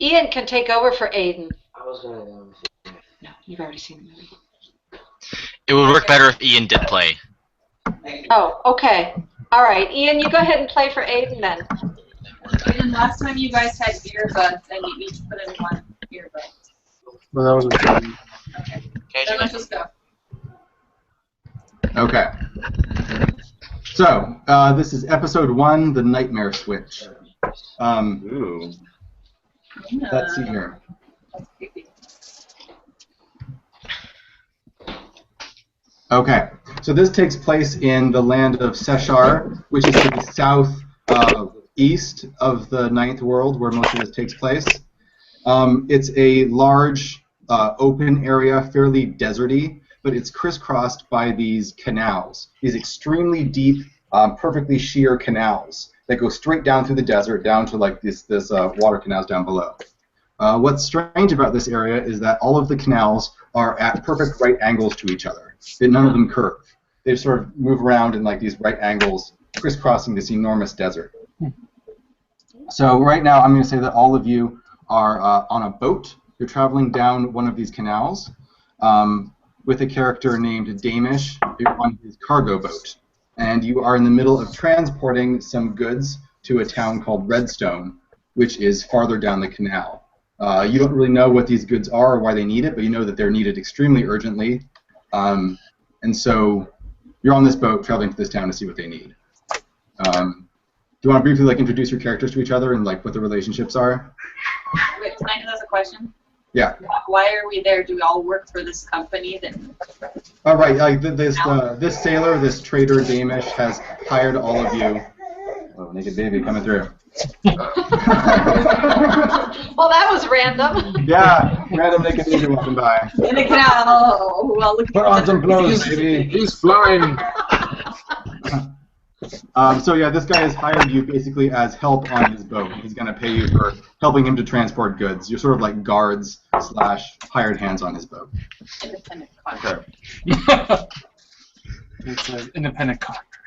Ian can take over for Aiden. I was going to. No, you've already seen the movie. It would work better if Ian did play. Oh, okay. All right, Ian, you go ahead and play for Aiden then. And last time you guys had earbuds and you each put in one earbud. Well, that wasn't fun. Okay. Okay, Then let's just go. Okay. So, this is episode 1, The Nightmare Switch. Ooh. Let's see here. That's creepy. Okay, so this takes place in the land of Seshar, which is to the south east of the Ninth World, where most of this takes place. It's a large open area, fairly deserty, but it's crisscrossed by these canals, these extremely deep, perfectly sheer canals that go straight down through the desert, down to like this water canals down below. What's strange about this area is that all of the canals are at perfect right angles to each other. None of them curve. They sort of move around in like these right angles, crisscrossing this enormous desert. So right now I'm going to say that all of you are on a boat. You're traveling down one of these canals with a character named Damish on his cargo boat. And you are in the middle of transporting some goods to a town called Redstone, which is farther down the canal. You don't really know what these goods are or why they need it, but you know that they're needed extremely urgently. And so you're on this boat traveling to this town to see what they need. Do you want to briefly like introduce your characters to each other and like what the relationships are? Wait, can I ask a question? Yeah. Why are we there? Do we all work for this company? All right. This sailor, this trader Damish, has hired all of you. Oh, naked baby coming through. Well, that was random. Yeah, random naked baby walking by. In the canal. Well, look. Put on some clothes, baby. He's flying. So yeah, this guy has hired you basically as help on his boat. He's going to pay you for helping him to transport goods. You're sort of like guards / hired hands on his boat. Independent contractor. It's an independent contractor.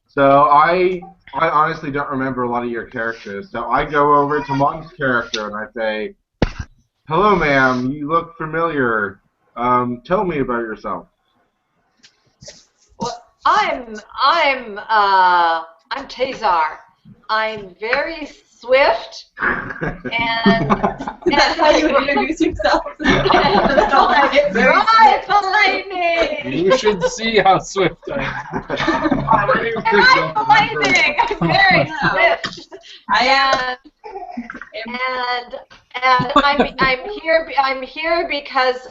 So I honestly don't remember a lot of your characters. So I go over to Monk's character and I say, "Hello, ma'am. You look familiar. Tell me about yourself." Well, I'm Tazar. I'm very swift and That's how you would introduce yourself. That's all I get. drive the lightning. You should see how swift I am. Drive the lightning. I'm very swift. I am. And I'm here because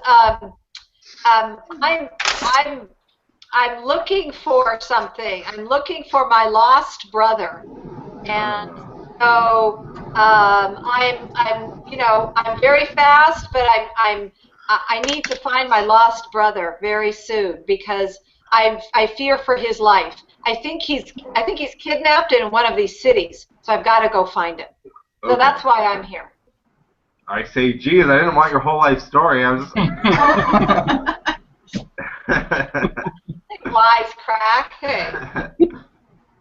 I'm looking for something. I'm looking for my lost brother, and so I'm very fast, but I need to find my lost brother very soon because I fear for his life. I think he's kidnapped in one of these cities, so I've got to go find him. So Okay. that's why I'm here. I say, "Geez, I didn't want your whole life story. I was just." Wise crack. Hey.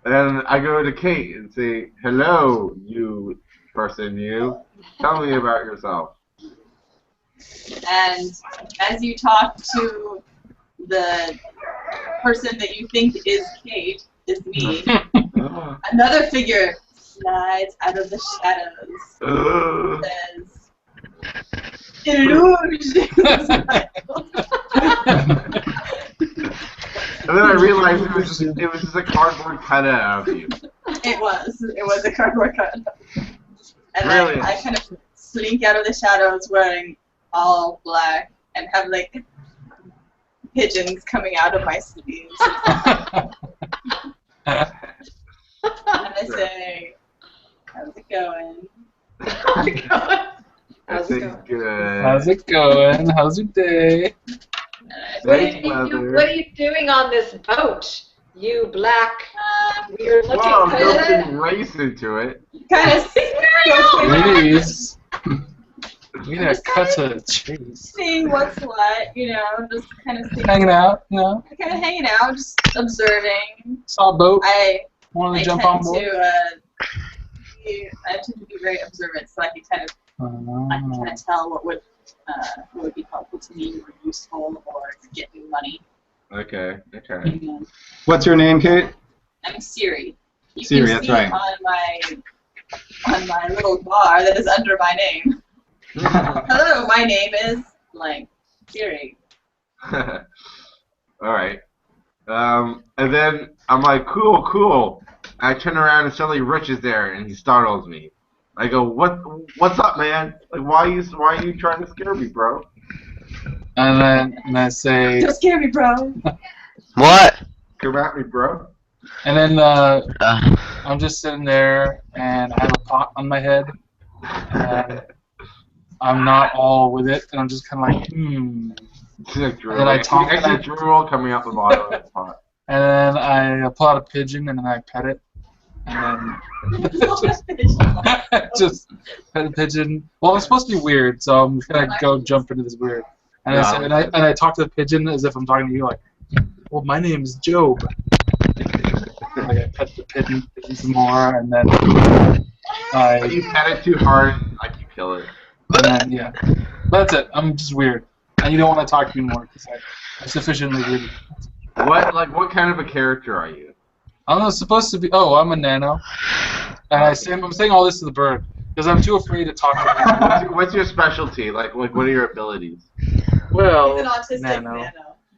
And I go to Kate and say, "Hello, you person, you. Tell me about yourself." And as you talk to the person that you think is Kate, is me, another figure slides out of the shadows. Says, "Illusion." And then I realized it was just a cardboard cutout of you. It was a cardboard cutout. And Really? I kind of slink out of the shadows wearing all black and have like pigeons coming out of my sleeves. And I say, "How's it going?" How's it going? I think good. How's it going? How's your day? What Nice weather. are you doing on this boat? You black, weird looking Well, don't person. race into it. Kind of Please. We gotta cut to the chase. seeing what's what, just kind of Hanging out, kind of hanging out, just observing. Saw a boat. I Wanted to I jump tend on board. to tend to be very observant, so I can kind of tell what would be helpful to me, or useful, or get me money. Okay. And What's your name, Kate? I'm Siri. You Siri, can that's see right. on my little bar that is under my name. Hello, my name is blank. Siri. All right. And then I'm like, cool. I turn around and suddenly Rich is there, and he startles me. I go, what's up, man? Like, why are you trying to scare me, bro? And I say, Don't scare me, bro. What? Come at me, bro. and then I'm just sitting there, and I have a pot on my head, and I'm not all with it, and I'm just kind of like, It's like drool. And then I see drool coming out the bottom of the pot. And then I pull out a pigeon, and then I pet it, and then just pet a pigeon. Well, it's supposed to be weird, so I'm gonna go jump into this weird. And I say, and I talk to the pigeon as if I'm talking to you, like, well, my name's Job. Like I pet the pigeon some more, and then If you pet it too hard, like you kill it. and then yeah, that's it. I'm just weird, and you don't want to talk to me more because I'm sufficiently weird. What kind of a character are you? I'm supposed to be. Oh, I'm a nano, and I'm saying all this to the bird because I'm too afraid to talk to him. What's your specialty? Like what are your abilities? Well, He's an autistic nano.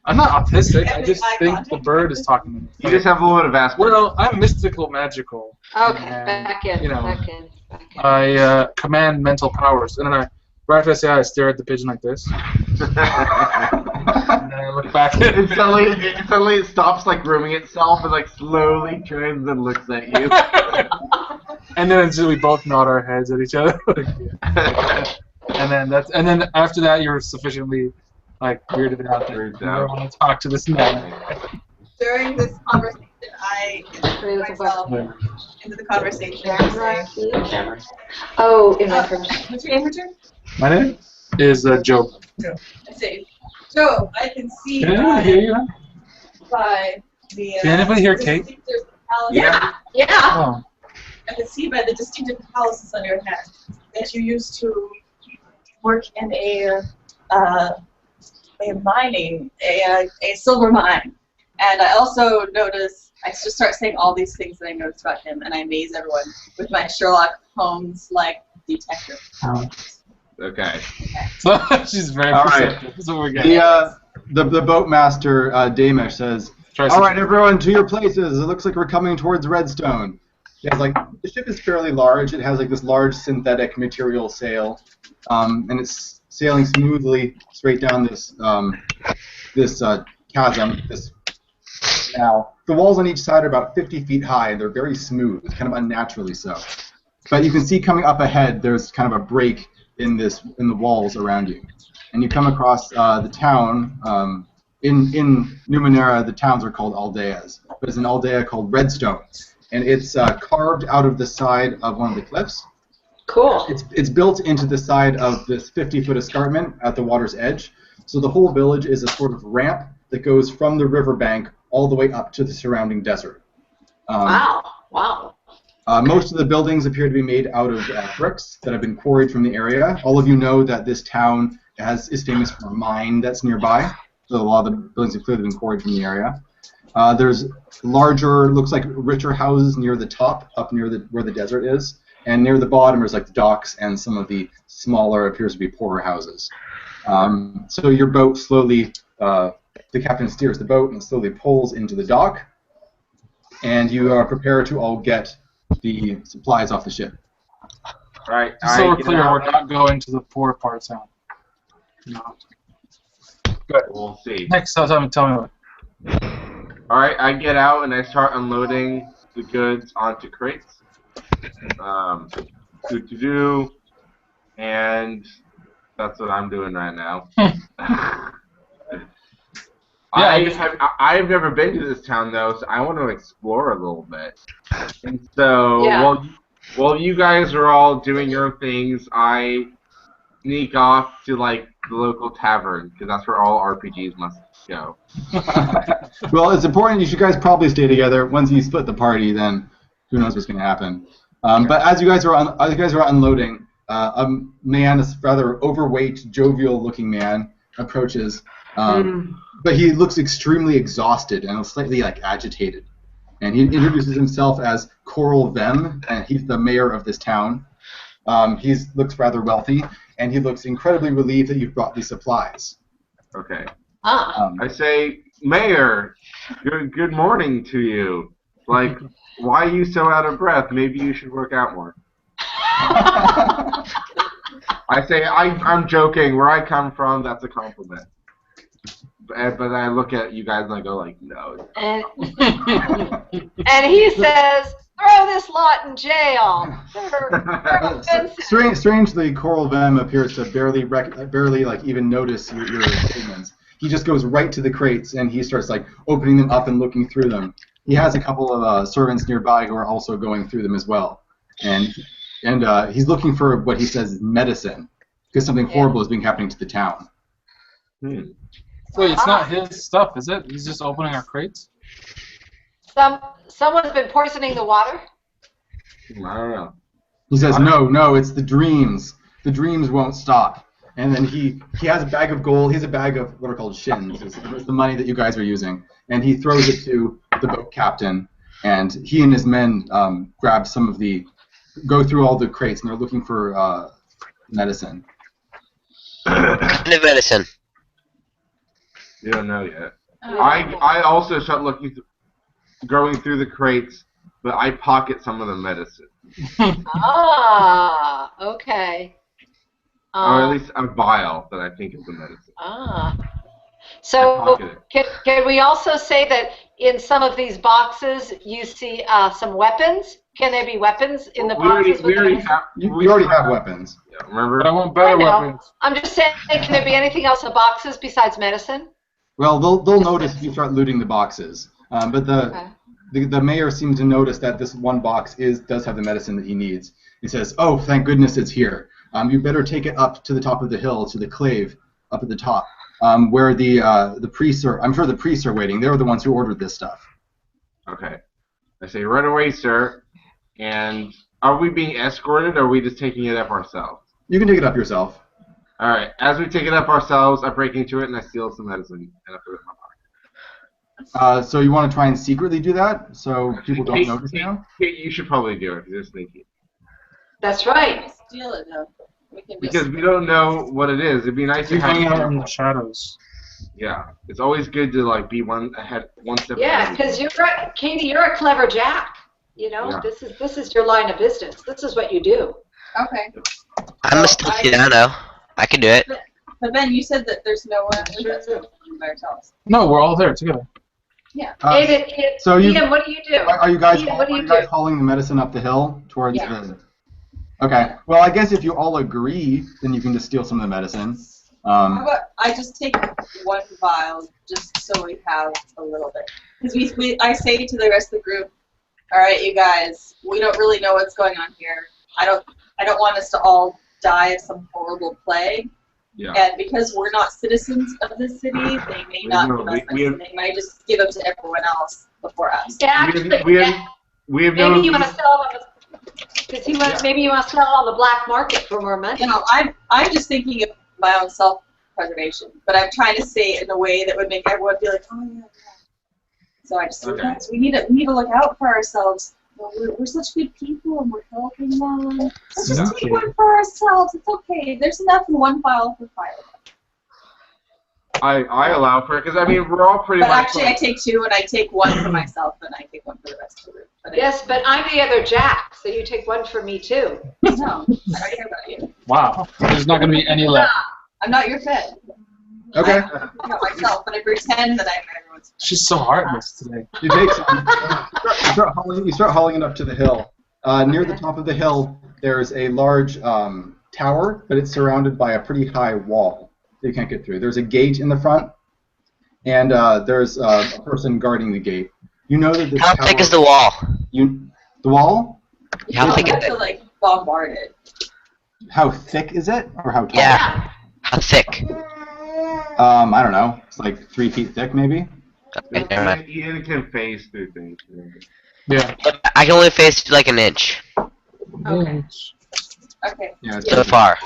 I'm not autistic. I just think the bird is talking to me. You just have a little bit of Asperger's. Well, I'm mystical, magical. Okay, and, back in. You know, Back in. I command mental powers, and then right after I say, I stare at the pigeon like this, and then I look back. And suddenly it stops like grooming itself and like slowly turns and looks at you. And then we both nod our heads at each other. And then after that, you're sufficiently like weirded out that you never want to talk to this man. During this conversation, I insert myself into the conversation. Oh, in my first. What's your name, Richard? My name is Job. I say, Joe, I can see Can anyone hear you? by the. Can anybody hear Kate? Yeah. Oh. I can see by the distinctive calluses on your head that you used to work in a mining, a silver mine. And I also notice, I just start saying all these things that I noticed about him, and I amaze everyone with my Sherlock Holmes-like detective powers. Okay. So she's very All perceptive. right. That's what we're getting. The boatmaster, Damish, says, all right, everyone, to your places. It looks like we're coming towards Redstone. It has, like, the ship is fairly large. It has like this large synthetic material sail, and it's sailing smoothly straight down this chasm. Now, the walls on each side are about 50 feet high, and they're very smooth, kind of unnaturally so. But you can see coming up ahead, there's kind of a break in the walls around you, and you come across the town. In Numenera, the towns are called aldeas, but there's an aldea called Redstone, and it's carved out of the side of one of the cliffs. Cool. It's built into the side of this 50-foot escarpment at the water's edge, so the whole village is a sort of ramp that goes from the riverbank all the way up to the surrounding desert. Wow. Most of the buildings appear to be made out of bricks that have been quarried from the area. All of you know that this town is famous for a mine that's nearby, so a lot of the buildings have clearly been quarried from the area. There's larger, looks like richer houses near the top, up near where the desert is, and near the bottom is like the docks and some of the smaller, appears to be poorer houses. So your boat slowly, the captain steers the boat and slowly pulls into the dock, and you are prepared to all get the supplies off the ship. Right. So we're clear, we're not going to the poor part of town. No. Good. We'll see. Next time, tell me what. All right, I get out and I start unloading the goods onto crates. And that's what I'm doing right now. I've never been to this town though, so I want to explore a little bit. And so while you guys are all doing your things, I sneak off to like the local tavern because that's where all RPGs must go. Well, it's important. You should guys probably stay together. Once you split the party, then who knows what's going to happen. But as you guys are unloading, a man, a rather overweight, jovial-looking man, approaches. But he looks extremely exhausted and slightly agitated. And he introduces himself as Coral Vem, and he's the mayor of this town. He looks rather wealthy, and he looks incredibly relieved that you've brought these supplies. Okay. Ah. I say, Mayor, good morning to you. Like, why are you so out of breath? Maybe you should work out more. I say, I'm joking. Where I come from, that's a compliment. But I look at you guys and I go like, no. And he says, throw this lot in jail. They're offensive. Strangely, Coral Vem appears to barely even notice your statements. He just goes right to the crates and he starts opening them up and looking through them. He has a couple of servants nearby who are also going through them as well, and he's looking for what he says is medicine, because something horrible is happening to the town. Wait, it's not his stuff, is it? He's just opening our crates? Someone's been poisoning the water? I don't know. He says, no, it's the dreams. The dreams won't stop. And then he has a bag of gold. He has a bag of what are called shins. It's the money that you guys are using. And he throws it to the boat captain. And he and his men grab go through all the crates, and they're looking for medicine. What kind of medicine? You don't know yet. I also start going through the crates, but I pocket some of the medicine. Okay. Or at least a vial that I think is the medicine. So can we also say that in some of these boxes you see some weapons? Can there be weapons in the boxes? We already have weapons. Yeah, remember? But I want better weapons. I'm just saying, can there be anything else in boxes besides medicine? Well, they'll notice if you start looting the boxes. But the mayor seems to notice that this one box does have the medicine that he needs. He says, "Oh, thank goodness it's here. You better take it up to the top of the hill, to the clave up at the top, where the priests are. I'm sure the priests are waiting. They're the ones who ordered this stuff." Okay. I say, right away, sir. And are we being escorted, or are we just taking it up ourselves? You can take it up yourself. All right. As we take it up ourselves, I break into it and I steal some medicine and I put it in my pocket. So you want to try and secretly do that, so people don't notice you? You should probably do it. You're sneaky. That's right. Steal it though. Because we don't know what it is. It'd be nice to Hang out have. in the shadows. Yeah, it's always good to be one step. Yeah, ahead. because Katie, you're a clever Jack. You know, Yeah. this is your line of business. This is what you do. Okay. I'm a stealthy nano. I can do it. But Ben, you said that there's no one with us by ourselves. No, we're all there together. Yeah. So Ian, what do you do? Are you guys Ian, what do you guys do? hauling the medicine up the hill towards Yeah. the? Okay. Well, I guess if you all agree, then you can just steal some of the medicine. How about I just take one vial just so we have a little bit? Because I say to the rest of the group, all right, you guys, we don't really know what's going on here. I don't want us to all die of some horrible plague. Yeah. And because we're not citizens of the city, they may not give us medicine. They might just give them to everyone else before us. Yeah, actually, we have no. maybe you want to sell them. Maybe you want to sell on the black market for more money. You know, I'm just thinking of my own self-preservation, but I'm trying to say it in a way that would make everyone be like, oh yeah. So I just think guys, we need to look out for ourselves. We're such good people and we're helping them. Let's just take one for ourselves. It's okay. There's enough in one file for 5 of them. I allow for it because I mean we're all pretty But much. actually, I take 2 and I take 1 for myself and I take 1 for the rest of the group. But Yes, but I'm the other Jack, so you take one for me too. no, I don't care about you. Wow. There's not going to be any left. I'm not your fed. Okay. I know myself, but I pretend that I'm everyone's fed. She's so heartless today. You take some. You start hauling it up to the hill. Near the top of the hill, there's a large tower, but it's surrounded by a pretty high wall that you can't get through. There's a gate in the front, and there's a person guarding the gate. You know that this How tower, thick is the wall? The wall? How thick You is have to it? like bombard it. How thick is it, or how tall? Yeah. How thick? I don't know. It's like 3 feet thick, maybe. Okay, never mind. Ian can phase through things. Yeah. I can only face like an inch. Okay. Okay. Yeah. So far.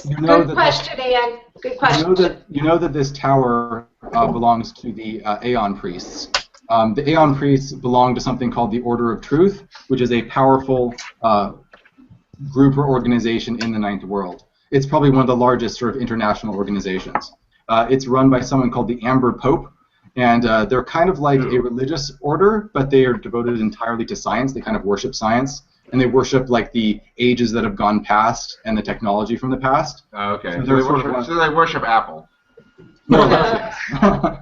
You know Good that question, Ian. Good question. you know that this tower belongs to the Aeon priests. The Aeon priests belong to something called the Order of Truth, which is a powerful group or organization in the Ninth World. It's probably one of the largest sort of international organizations. It's run by someone called the Amber Pope, and they're kind of like a religious order, but they are devoted entirely to science. They kind of worship science, and they worship like the ages that have gone past and the technology from the past. Okay. So So they worship Apple. More or less, yes.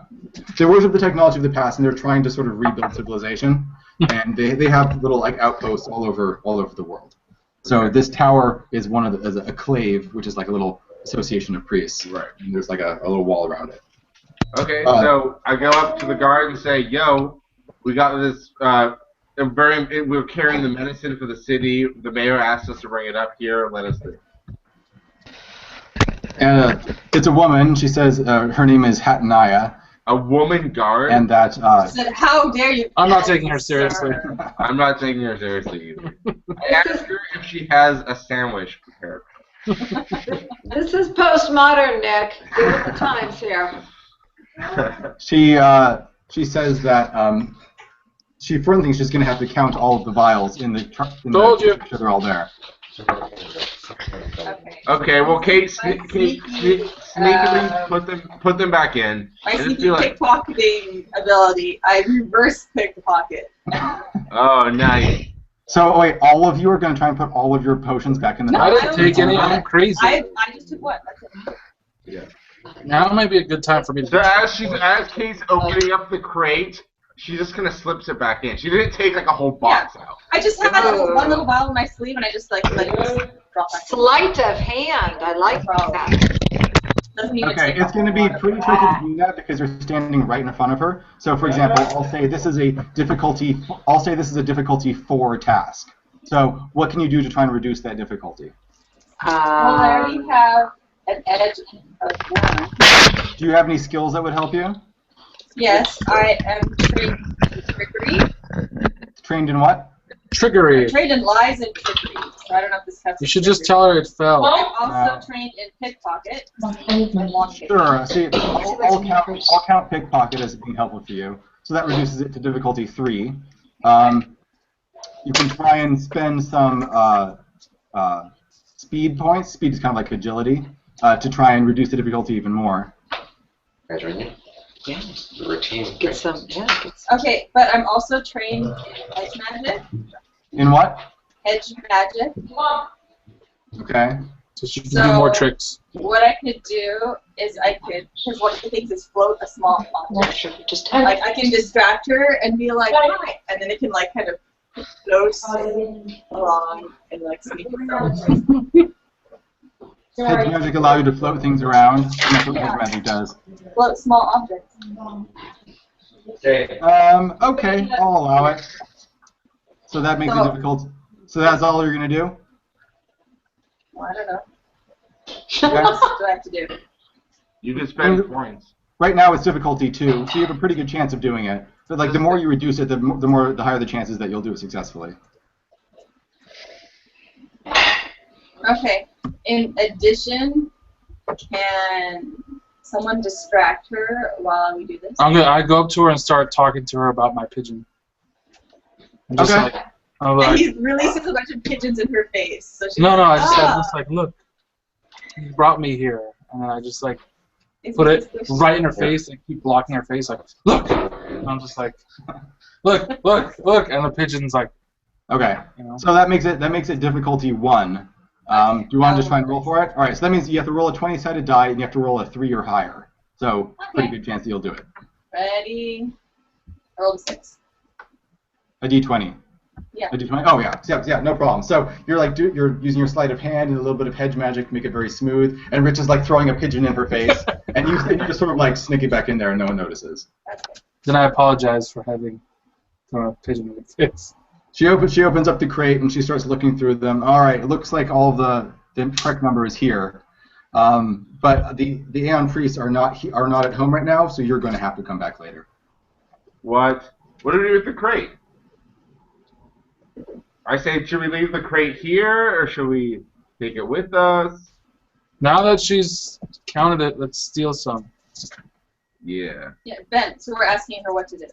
They worship the technology of the past, and they're trying to sort of rebuild civilization. And they have little like outposts all over the world. So this tower is one of is a clave, which is like a little association of priests. Right. And there's like a little wall around it. Okay, so I go up to the guard and say, "Yo, we got this. We're carrying the medicine for the city. The mayor asked us to bring it up here. Let us do." And it's a woman. She says her name is Hatanaya. A woman guard? And that. She said, "How dare you?" I'm not taking her seriously. I'm not taking her seriously either. I asked her if she has a sandwich prepared. This is postmodern, Nick. Deal with the times here. She says that for one thing, she's going to have to count all of the vials in the Told you. make sure they're all there. Okay, well, Kate, sneakily put them back in. My And just sneaky be like, pickpocketing ability, I reverse pickpocket. oh, nice. So wait, all of you are going to try and put all of your potions back in the. No, I bag? didn't take any. I'm crazy. I just took one. That's it. Yeah. Now might be a good time for me to. So as Kate's opening up the crate, she just kind of slips it back in. She didn't take like a whole box out. I just had one little vial in my sleeve, and I just like let it drop back. Sleight of hand. I like that. Doesn't even Okay, take it's going to be pretty tricky to do that because you're standing right in front of her. So, for example, I'll say this is a difficulty 4 task. So, what can you do to try and reduce that difficulty? Well, I already have an edge of 1. Do you have any skills that would help you? Yes, I am trained in trickery. Trained in what? Trickery. I'm trained in lies and trickery, so I don't know if this counts. You should just tell her it fell. I'm also trained in pickpocket. Sure. See, I'll count pickpocket as being helpful for you. So that reduces it to difficulty 3. You can try and spend some speed points. Speed is kind of like agility to try and reduce the difficulty even more. Guys, right now? Yeah. The routine. Get some. Yeah. Okay, but I'm also trained in hedge magic. In what? Hedge magic. Okay. So she can do more tricks. What I could do is because what she thinks is float a small object. Just Like I can distract her and be like, hi, and then it can like kind of float along and like sneak around. Hedge magic allow you to float things around, and that's what hedge magic does. Float small objects. Okay. Okay, I'll allow it. So that makes it difficult. So that's all you're gonna do? Well, I don't know. Okay. What do I have to do? You can spend points. Right now it's difficulty 2, so you have a pretty good chance of doing it. But like the more you reduce it, the higher the chances that you'll do it successfully. Okay. In addition, can someone distract her while we do this? I go up to her and start talking to her about my pigeon. I'm just Okay. like, I'm And like, he releases a bunch of pigeons in her face. So she's no, like, I'm just like, look, you brought me here, and then I just like put it right in her face and keep blocking her face, like, look. And I'm just like, look, and the pigeon's like, Okay. you know. So that makes it difficulty 1. Do you want to just try and roll for it? All right. So that means you have to roll a 20-sided die, and you have to roll a 3 or higher. So pretty good chance that you'll do it. Ready? I rolled a 6. A D20. Yeah. A D20. Oh yeah, no problem. So you're like you're using your sleight of hand and a little bit of hedge magic to make it very smooth. And Rich is like throwing a pigeon in her face, and you just sort of like sneak it back in there, and no one notices. Then I apologize for having thrown a pigeon in the face. She opens up the crate and she starts looking through them. All right, it looks like all the correct number is here, but the Aeon priests are not at home right now, so you're going to have to come back later. What? What do we do with the crate? I say, should we leave the crate here, or should we take it with us? Now that she's counted it, let's steal some. Yeah. Yeah, Ben. So we're asking her what to do.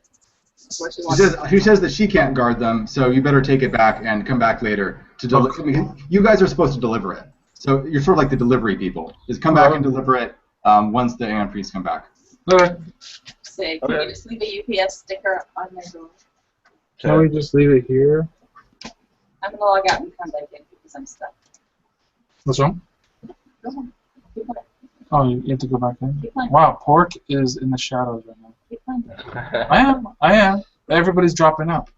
What she wants. She says that she can't guard them, so you better take it back and come back later to deliver. You guys are supposed to deliver it, so you're sort of like the delivery people. Just come back and deliver it once the Aeon Priests come back. Okay. Say, can you just leave a UPS sticker on my door? Can we just leave it here? I'm gonna log out and come back in because I'm stuck. What's wrong? Go on. Keep playing. Oh, you have to go back in? Keep playing. Wow, Pork is in the shadows right now. Keep playing. I am. Everybody's dropping out.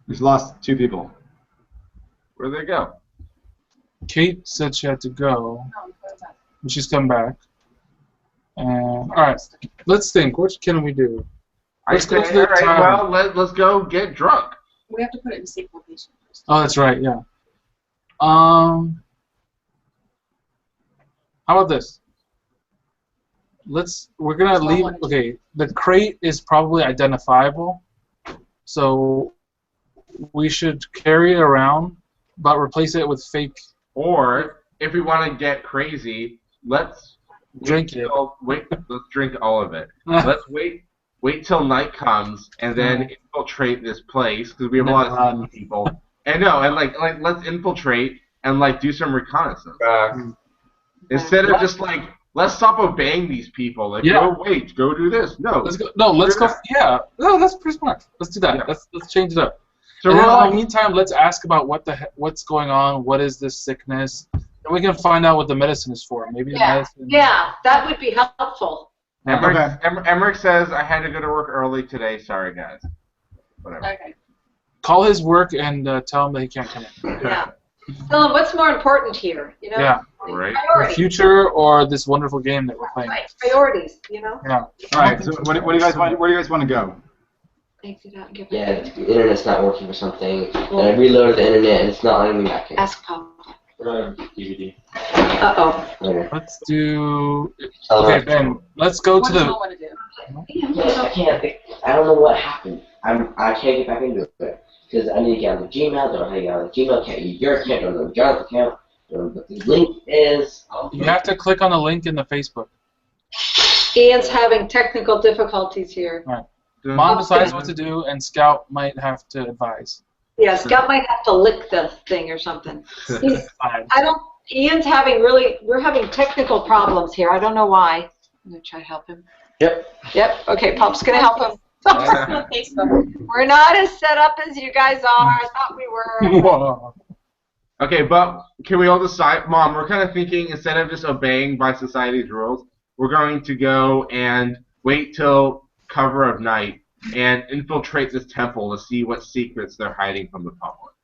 We've lost 2 people. Where'd they go? Kate said she had to go, No, I'm going back. but she's come back. And alright, let's think. What can we do? Let's go to the alright, tavern. well, let's go get drunk. We have to put it in safe location first. Oh, that's right. Yeah. How about this? We're gonna leave. Okay, the crate is probably identifiable, so we should carry it around, but replace it with fake. Or if we want to get crazy, let's Drink it. Let's drink all of it. Let's wait till night comes and then infiltrate this place because we have a lot of sneaky people. And like let's infiltrate and like do some reconnaissance. Instead of just like let's stop obeying these people. Like go do this. No. Let's go. No, let's go. Yeah. No, that's pretty smart. Let's do that. Yeah. Let's change it up. So and we're then like, in the meantime, let's ask about what's going on. What is this sickness? And we can find out what the medicine is for. Maybe the medicine. Yeah, that would be helpful. Emmerich says I had to go to work early today. Sorry, guys. Whatever. Okay. Call his work and tell him that he can't come in. Yeah. Tell him what's more important here, you know? Yeah. Right. The Priorities. future or this wonderful game that we're playing. Right. Priorities, you know? Yeah. All right. So what do you guys want? Where do you guys want to go? Exit out and get Yeah, back. the internet's not working for something. And I reloaded the internet and it's not letting me back in. Ask Paul. DVD. Uh-oh. Later. Let's do. Tell Okay, them. Ben. Let's go What to do you the. want to do? Yes, I can't. I don't know what happened. I can't get back into it because I need to get on the Gmail. Don't know how to get on the Gmail. Can't use your account. Don't know John's account. Don't know what the link is. You have to click on the link in the Facebook. Ian's having technical difficulties here. Mom decides what to do, and Scout might have to advise. Yeah, Scott might have to lick the thing or something. He's, Fine. Ian's having we're having technical problems here. I don't know why. I'm going to try to help him. Yep. Yep, okay, Pop's going to help him. On Facebook. We're not as set up as you guys are. I thought we were. Whoa. Okay, but can we all decide, Mom? We're kind of thinking instead of just obeying by society's rules, we're going to go and wait till cover of night and infiltrate this temple to see what secrets they're hiding from the public.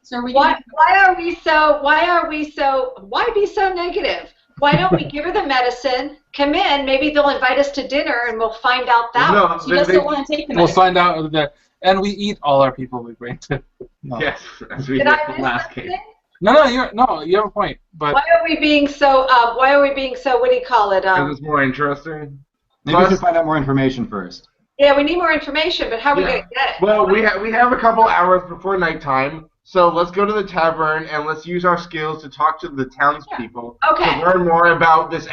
So are we Why be so negative? Why don't we give her the medicine, come in, maybe they'll invite us to dinner and we'll find out that No, way. She doesn't want to take the We'll medicine. find out that, and we eat all our people we bring to. No. Yes, as we Did did I the miss last case. something? You have a point, but Why are we being so, what do you call it? Because it's more interesting. Maybe we should find out more information first. Yeah, we need more information, but how are we going to get it? Well, we have a couple hours before nighttime, so let's go to the tavern and let's use our skills to talk to the townspeople Okay. to learn more about this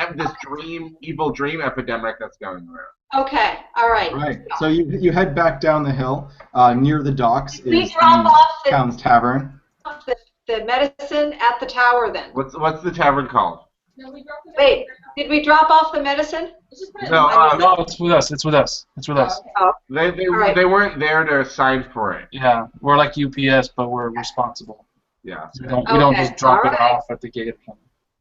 evil dream epidemic that's going around. Okay, all right. Right. So you head back down the hill. Near the docks We is drop the off town's tavern. the medicine at the tower then. What's the tavern called? No, we dropped it. Wait, did we drop off the medicine? Let's just put it No, in the no, it's with us. It's with us. It's with us. They right. they weren't there to sign for it. Yeah, we're like UPS, but we're responsible. Yeah. We don't Okay, just drop it alright. off at the gate.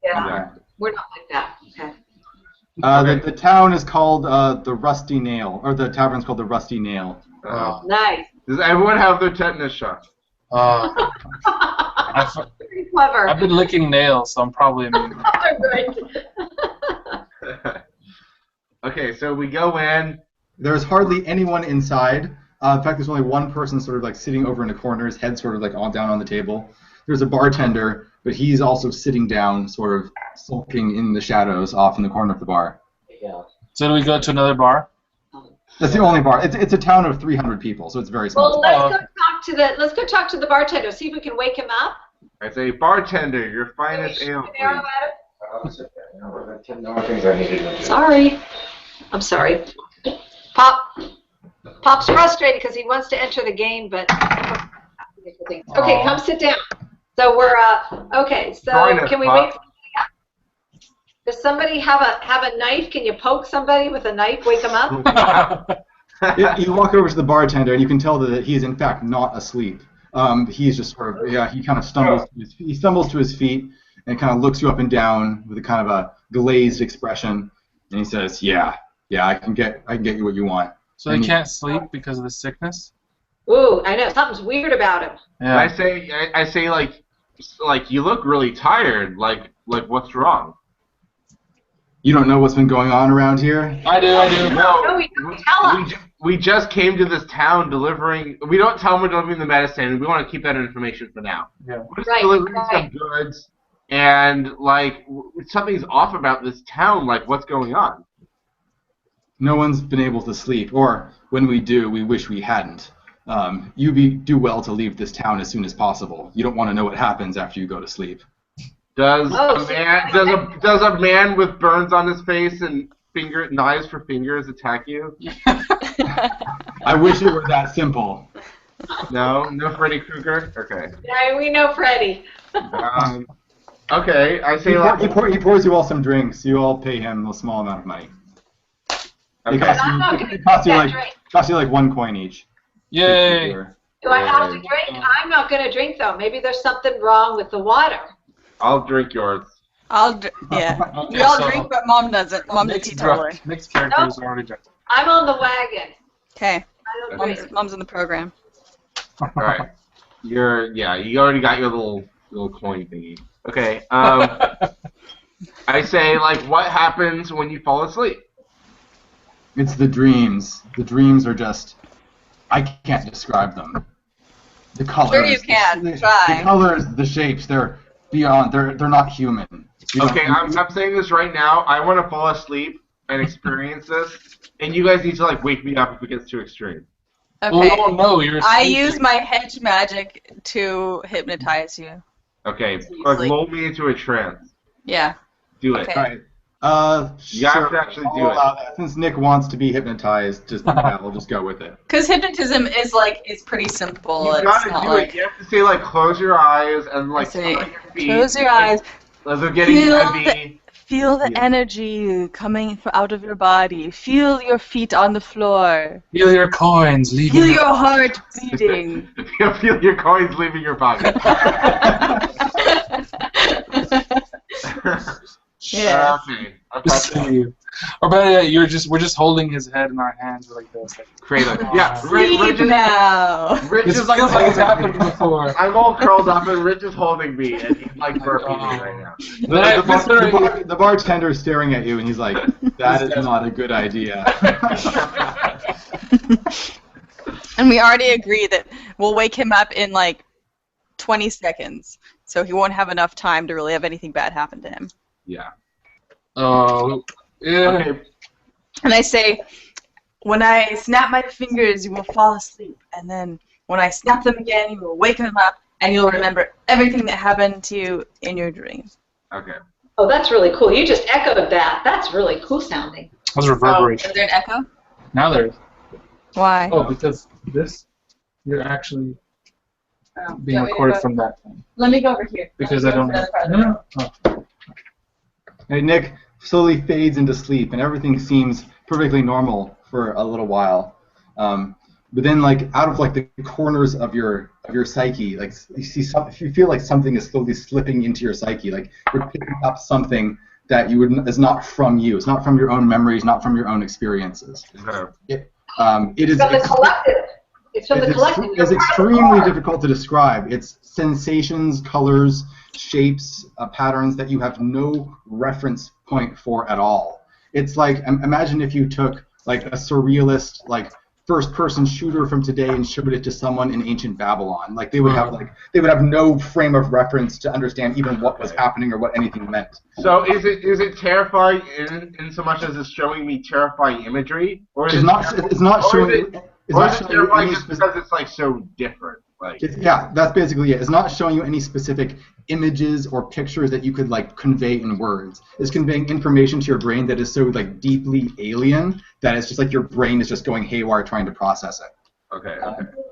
Yeah, Exactly. we're not like that. Okay. The town is called the Rusty Nail, or the tavern's called the Rusty Nail. Nice. Does everyone have their tetanus shot? Pretty clever. I've been licking nails, so I'm probably immune. Right. Okay, so we go in. There's hardly anyone inside. In fact, there's only one person sort of like sitting over in a corner, his head sort of like down on the table. There's a bartender, but he's also sitting down, sort of sulking in the shadows off in the corner of the bar. Yeah. So do we go to another bar? That's the only bar. It's a town of 300 people, so it's very small. Well, let's go talk talk to the bartender. See if we can wake him up. I say, bartender, your finest ale, Shoot an arrow please. at him. Sorry. I'm sorry. Pop's frustrated because he wants to enter the game, but okay, come sit down. So we're okay. So can we wake? Does somebody have a knife? Can you poke somebody with a knife? Wake them up. You walk over to the bartender, and you can tell that he is in fact not asleep. He's just sort of he kind of stumbles. He stumbles to his feet and kind of looks you up and down with a kind of a glazed expression, and he says, "Yeah, I can get you what you want." So he can't sleep because of the sickness? Ooh, I know something's weird about him. Yeah. I say like you look really tired. Like what's wrong? You don't know what's been going on around here? I do. No, we don't tell us. We just came to this town delivering. We don't tell them we're delivering the medicine. We want to keep that information for now. Yeah. We're just delivering some goods, and like something's off about this town. Like what's going on? No one's been able to sleep, or when we do, we wish we hadn't. You do well to leave this town as soon as possible. You don't want to know what happens after you go to sleep. Does a man with burns on his face and knives for fingers attack you? I wish it were that simple. No Freddy Krueger. Okay. Yeah, we know Freddy. Okay, I say he pours you all some drinks. You all pay him a small amount of money. Okay. It costs you like 1 coin each. Yay! Do I have to drink? I'm not going to drink though. Maybe there's something wrong with the water. I'll drink yours. Yeah. We all drink, but Mom doesn't. Mom's a teetotaler. Nick's character is already drunk. I'm on the wagon. Okay. I don't drink. Mom's in the program. All right. You already got your little coin thingy. Okay. I say like, what happens when you fall asleep? It's the dreams. The dreams are just, I can't describe them. The colors. Sure you can. Try. The colors, the shapes, they're beyond. They're not human. Okay, I'm saying this right now. I want to fall asleep and experience this, and you guys need to like wake me up if it gets too extreme. Okay. Oh no, you're. I use my hedge magic to hypnotize you. Okay, like lull me into a trance. Yeah. Do it. Okay. All right. You have to actually do it. Since Nick wants to be hypnotized, we'll just go with it. Because hypnotism is pretty simple. You gotta do it. You have to say like close your eyes and like say, your feet. Close your eyes. As they're getting heavy. Feel the energy coming out of your body. Feel your feet on the floor. Feel your coins leaving. Feel your heart beating. Feel your coins leaving your pocket. Yeah. Okay. Or better yet, we're just holding his head in our hands like this. Like, Kratos. Yeah. Sleep now. Rich this is feels like it's happened before. I'm all curled up and Rich is holding me and he's like burping me right now. The bartender is staring at you and he's like, that is not a good idea. And we already agreed that we'll wake him up in like 20 seconds, so he won't have enough time to really have anything bad happen to him. Yeah. Oh, yeah. Okay. And I say, when I snap my fingers, you will fall asleep. And then when I snap them again, you will wake him up, and you'll remember everything that happened to you in your dreams. Okay. Oh, that's really cool. You just echoed that. That's really cool sounding. That's reverberation. Is there an echo? Now there is. Why? Oh, because you're actually being recorded from that thing. Let me go over here. Because I don't know. No. Oh. Hey, Nick slowly fades into sleep, and everything seems perfectly normal for a little while. But then, like out of like the corners of your psyche, like you feel like something is slowly slipping into your psyche, like you're picking up something that is not from you. It's not from your own memories, not from your own experiences. Okay. It is from the collective. It's from the collective. It's extremely difficult to describe. It's sensations, colors, shapes, patterns that you have no reference point for at all. It's like, imagine if you took like a surrealist, like first-person shooter from today and showed it to someone in ancient Babylon. Like they would have no frame of reference to understand even what was happening or what anything meant. So is it terrifying in so much as it's showing me terrifying imagery, or is it's not showing. Or is it terrifying just because it's like so different? Like, Yeah, that's basically it. It's not showing you any specific images or pictures that you could like convey in words. It's conveying information to your brain that is so like deeply alien that it's just like your brain is just going haywire trying to process it. okay.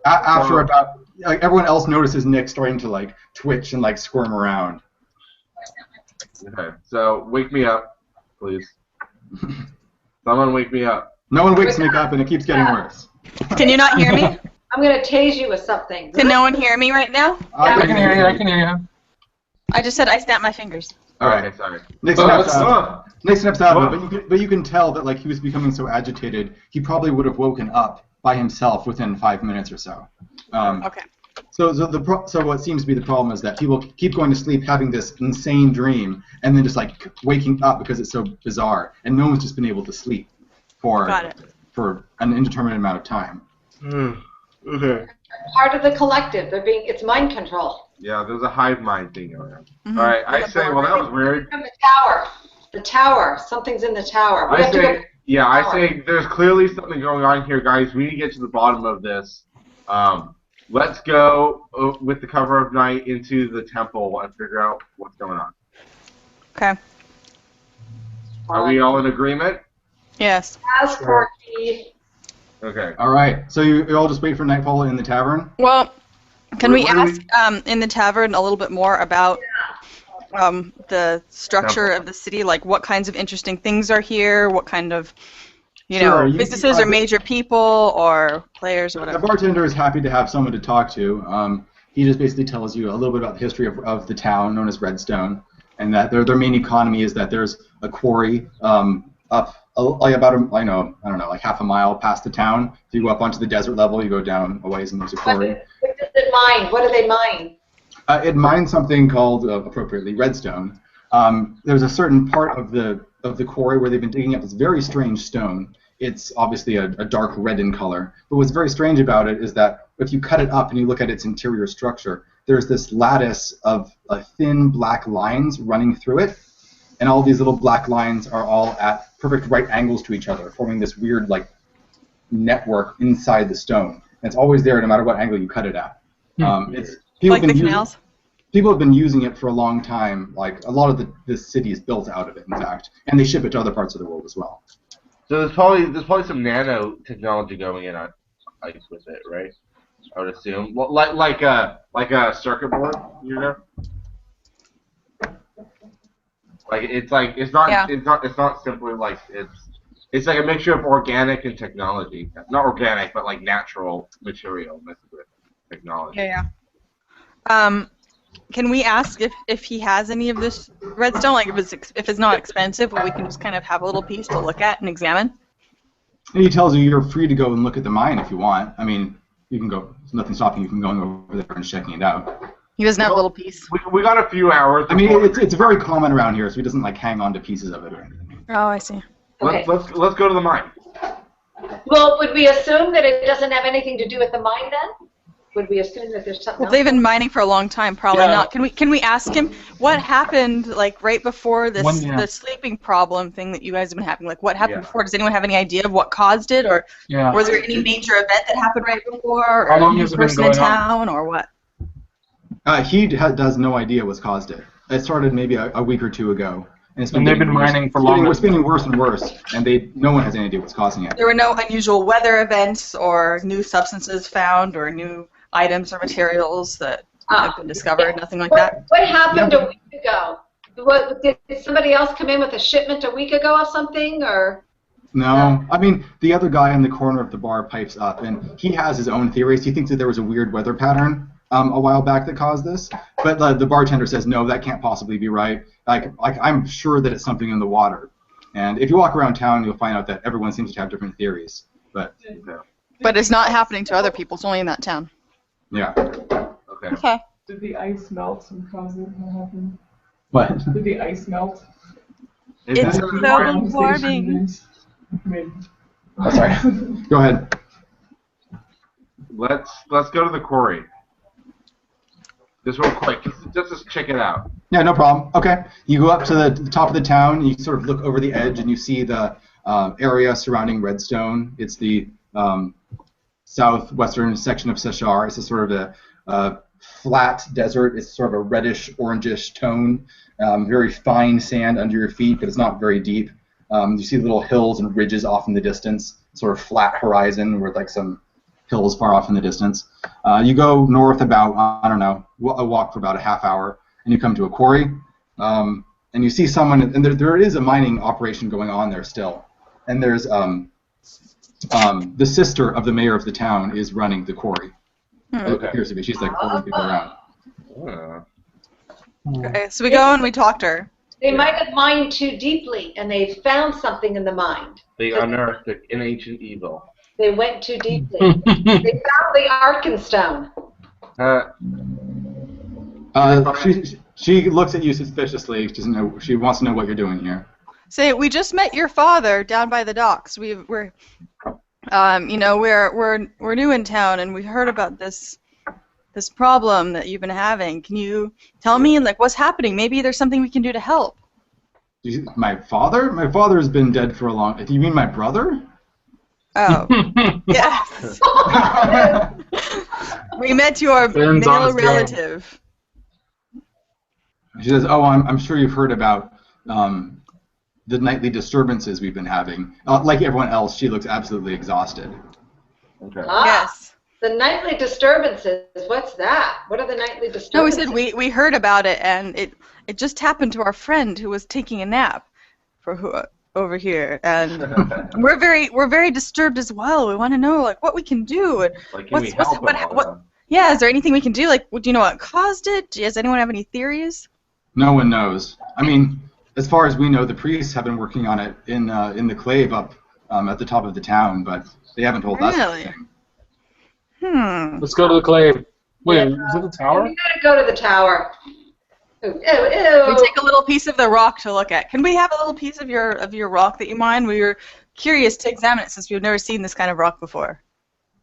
After about like everyone else notices Nick starting to like twitch and like squirm around. Okay. So wake me up, please. Someone wake me up. No one wakes Nick up and it keeps getting worse. Can you not hear me? I'm going to tase you with something. Can no one hear me right now? I can hear you. I can hear you. I just said I snapped my fingers. All right. Okay, sorry. Nick snaps out. Nick snaps out of it, but you can tell that like he was becoming so agitated, he probably would have woken up by himself within 5 minutes or so. Okay. So what seems to be the problem is that people keep going to sleep having this insane dream and then just like waking up because it's so bizarre, and no one's just been able to sleep for an indeterminate amount of time. Okay. Part of the collective. It's mind control. Yeah, there's a hive mind thing going on. All right, I say, well, that was weird. From the tower. The tower. Something's in the tower. I say there's clearly something going on here, guys. We need to get to the bottom of this. Let's go with the cover of night into the temple and figure out what's going on. Okay. Are we all in agreement? Yes. As Corky. Okay. All right. So you all just wait for nightfall in the tavern? Well, can we What do ask in the tavern a little bit more about the structure of the city? Like, what kinds of interesting things are here? What kind of, businesses or major people or players or whatever? The bartender is happy to have someone to talk to. He just basically tells you a little bit about the history of the town known as Redstone, and that their main economy is that there's a quarry up like about like half a mile past the town. If you go up onto the desert level, you go down a ways and there's a quarry. What does it mine? What do they mine? It mines something called appropriately redstone. There's a certain part of the quarry where they've been digging up this very strange stone. It's obviously a dark red in color, but what's very strange about it is that if you cut it up and you look at its interior structure, there's this lattice of thin black lines running through it, and all these little black lines are all at perfect right angles to each other, forming this weird like network inside the stone. And it's always there no matter what angle you cut it at. People like the canals? People have been using it for a long time. Like a lot of the city is built out of it, in fact, and they ship it to other parts of the world as well. So there's probably some nanotechnology going in on ice with it, right? I would assume, well, like a circuit board, Like it's not simply like it's like a mixture of organic and technology. Not organic, but like natural material mixed with technology. Yeah. Can we ask if he has any of this redstone? Like if it's not expensive, we can just kind of have a little piece to look at and examine. And he tells you you're free to go and look at the mine if you want. I mean, you can go. There's nothing stopping you from going over there and checking it out. He doesn't have a little piece. We got a few hours. I mean, it's very common around here, so he doesn't like hang on to pieces of it or anything. Oh, I see. Okay. Let's go to the mine. Well, would we assume that it doesn't have anything to do with the mine then? Would we assume that there's something Well, else? they've been mining for a long time. Probably not. Can we ask him what happened like right before this the sleeping problem thing that you guys have been having? Like what happened before? Does anyone have any idea of what caused it, or was there any major event that happened right before, or How long a has it been person in going on? town, or what? He does no idea what's caused it. It started maybe a week or two ago, and they've been mining for long. It's getting worse and worse, and no one has any idea what's causing it. There were no unusual weather events or new substances found or new items or materials that have been discovered, nothing like that? What happened a week ago? Did somebody else come in with a shipment a week ago of something, or? No. I mean, the other guy in the corner of the bar pipes up, and he has his own theories. He thinks that there was a weird weather pattern a while back that caused this, but the bartender says, no, that can't possibly be right. Like I'm sure that it's something in the water. And if you walk around town, you'll find out that everyone seems to have different theories. But it's not happening to other people. It's only in that town. Yeah. Okay. Did the ice melt and cause it to happen? What? Did the ice melt? It's global warming. Oh, sorry. Go ahead. Let's go to the quarry. Just real quick, just check it out. Yeah, no problem. Okay. You go up to the top of the town, and you sort of look over the edge, and you see the area surrounding Redstone. It's the southwestern section of Seshar. It's a sort of flat desert. It's sort of a reddish, orangish tone. Very fine sand under your feet, but it's not very deep. You see little hills and ridges off in the distance, sort of flat horizon with like some hills far off in the distance. You go north about, I don't know, a walk for about a half hour, and you come to a quarry. And you see someone, and there is a mining operation going on there still. And there's the sister of the mayor of the town is running the quarry. It appears to be. She's like holding people around. Okay, so we go and we talk to her. They might have mined too deeply, and they found something in the mine. They unearthed an ancient evil. They went too deeply. They found the Arkenstone. She looks at you suspiciously. She doesn't know. She wants to know what you're doing here. Say, we just met your father down by the docks. We're new in town, and we heard about this problem that you've been having. Can you tell me, like, what's happening? Maybe there's something we can do to help. My father? My father has been dead for a long. Do you mean my brother? Oh, yes. We met your male relative. She says, "Oh, I'm sure you've heard about the nightly disturbances we've been having. Like everyone else, she looks absolutely exhausted." Okay. Yes. The nightly disturbances. What's that? What are the nightly disturbances? No, we said we heard about it, and it just happened to our friend who was taking a nap over here, and we're very disturbed as well. We want to know like what we can do. And like, can we help them? Yeah, is there anything we can do? Like, do you know what caused it? Does anyone have any theories? No one knows. I mean, as far as we know, the priests have been working on it in the clave up at the top of the town, but they haven't told us anything. Let's go to the clave. Wait, is it the tower? We gotta go to the tower. Ew, ew, ew. We take a little piece of the rock to look at. Can we have a little piece of your rock that you mine? We were curious to examine it since we've never seen this kind of rock before.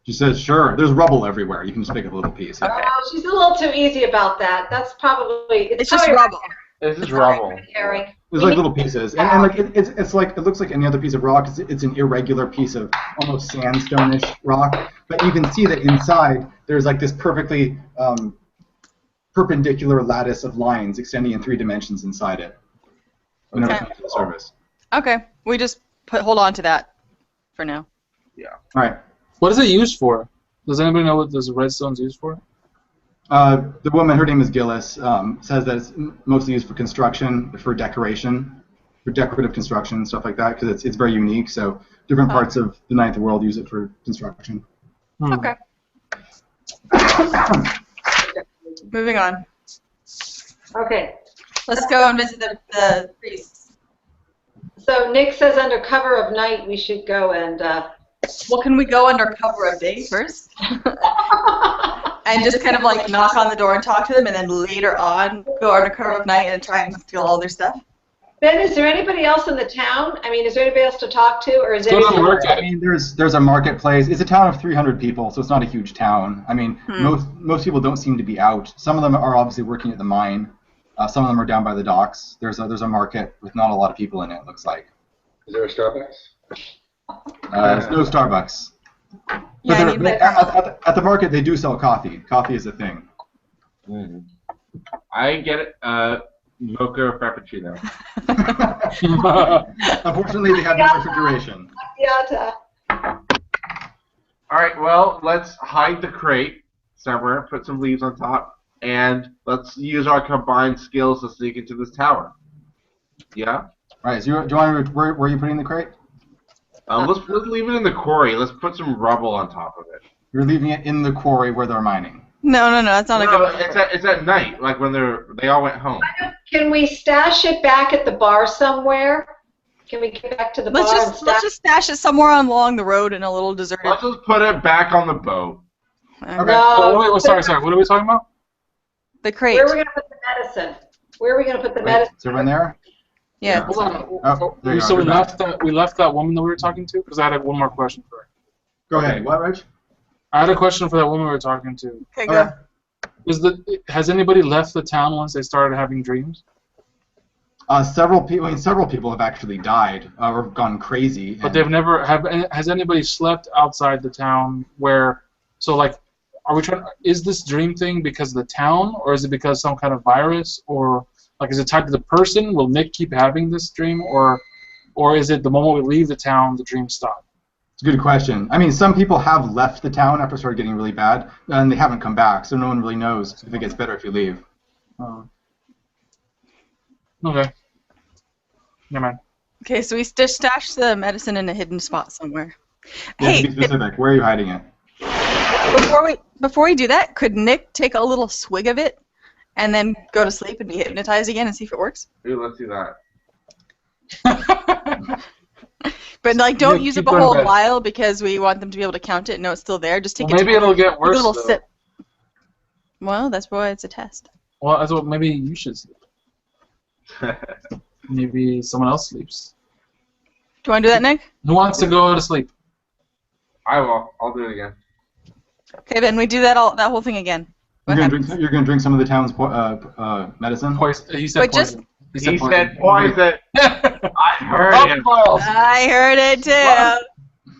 She says, "Sure. There's rubble everywhere. You can just pick up a little piece." Okay. Oh, she's a little too easy about that. That's probably it's just rubble. This is rubble. There's like little pieces, and like it's like it looks like any other piece of rock. It's an irregular piece of almost sandstone-ish rock, but you can see that inside there's like this perfectly perpendicular lattice of lines extending in 3 dimensions inside it. Whenever it comes to the surface. Okay, we just hold on to that for now. Yeah. All right. What is it used for? Does anybody know what this redstone's used for? The woman, her name is Gillis, says that it's mostly used for construction, for decoration, for decorative construction, stuff like that, because it's very unique. So different parts of the Ninth World use it for construction. Okay. Moving on. Okay. Let's go and visit the priests. So Nick says under cover of night we should go and... Well, can we go under cover of day first? And just kind of like knock on the door and talk to them, and then later on go under cover of night and try and steal all their stuff? Ben, is there anybody else in the town? I mean, is there anybody else to talk to, or is it? I mean, there's a marketplace. It's a town of 300 people, so it's not a huge town. I mean, most people don't seem to be out. Some of them are obviously working at the mine. Some of them are down by the docks. There's a market with not a lot of people in it. Looks like. Is there a Starbucks? There's no Starbucks. But at the market, they do sell coffee. Coffee is a thing. I get it. Mocha or frappuccino. Unfortunately, they have no refrigeration. All right. Well, let's hide the crate somewhere. Put some leaves on top, and let's use our combined skills to sneak into this tower. Yeah. All right. So do you want to, where are you putting the crate? Let's leave it in the quarry. Let's put some rubble on top of it. You're leaving it in the quarry where they're mining. No, that's not a good one. It's at night, like when they all went home. Can we stash it back at the bar somewhere? Can we get back to the bar? Let's just stash it somewhere along the road in a little deserted. Let's just put it back on the boat. Okay. No, sorry. What are we talking about? The crate. Where are we going to put the medicine? Where are we going to put the medicine? Is everyone there? Yeah. Hold on. So we left that woman that we were talking to, because I had one more question for her. Go ahead. What, Rich? I had a question for that woman we were talking to. Okay, go. Has anybody left the town once they started having dreams? Several people have actually died or gone crazy. But they've never has anybody slept outside the town where? So like, are we trying? Is this dream thing because of the town, or is it because some kind of virus, or like is it tied to the person? Will Nick keep having this dream, or is it the moment we leave the town, the dream stops? It's a good question. I mean, some people have left the town after it started getting really bad, and they haven't come back, so no one really knows if it gets better if you leave. Okay. Never mind. Okay, so we just stashed the medicine in a hidden spot somewhere. You have to be specific. Where are you hiding it? Before we do that, could Nick take a little swig of it and then go to sleep and be hypnotized again and see if it works? Ooh, let's do that. But like, don't use it the whole while because we want them to be able to count it and know it's still there. Just take maybe it'll get worse. A little sip. Well, that's why it's a test. Well, that's what maybe you should sleep. Maybe someone else sleeps. Do you want to do that, Nick? Who wants to go to sleep? I will. I'll do it again. Okay, then we do that whole thing again. You're gonna drink some of the town's medicine. He said poison. He said poison. I heard him. I heard it too.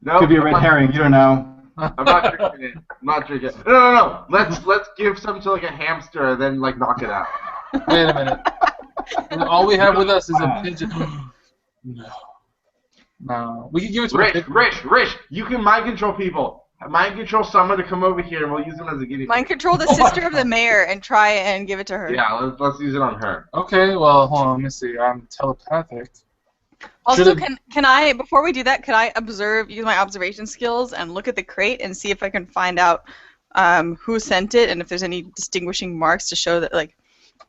Nope, could be a red herring. You don't know. I'm not drinking it. I'm not drinking it. No. Let's give some to like a hamster and then like knock it out. Wait a minute. And all we have with us is a pigeon. No. We can give it to Rich, you can mind control people. Mind control someone to come over here and we'll use them as a guinea pig. Mind control the sister of the mayor and try and give it to her. Yeah, let's use it on her. Okay, well, hold on, let me see. I'm telepathic. Also, can I, before we do that, can I use my observation skills and look at the crate and see if I can find out who sent it and if there's any distinguishing marks to show that, like,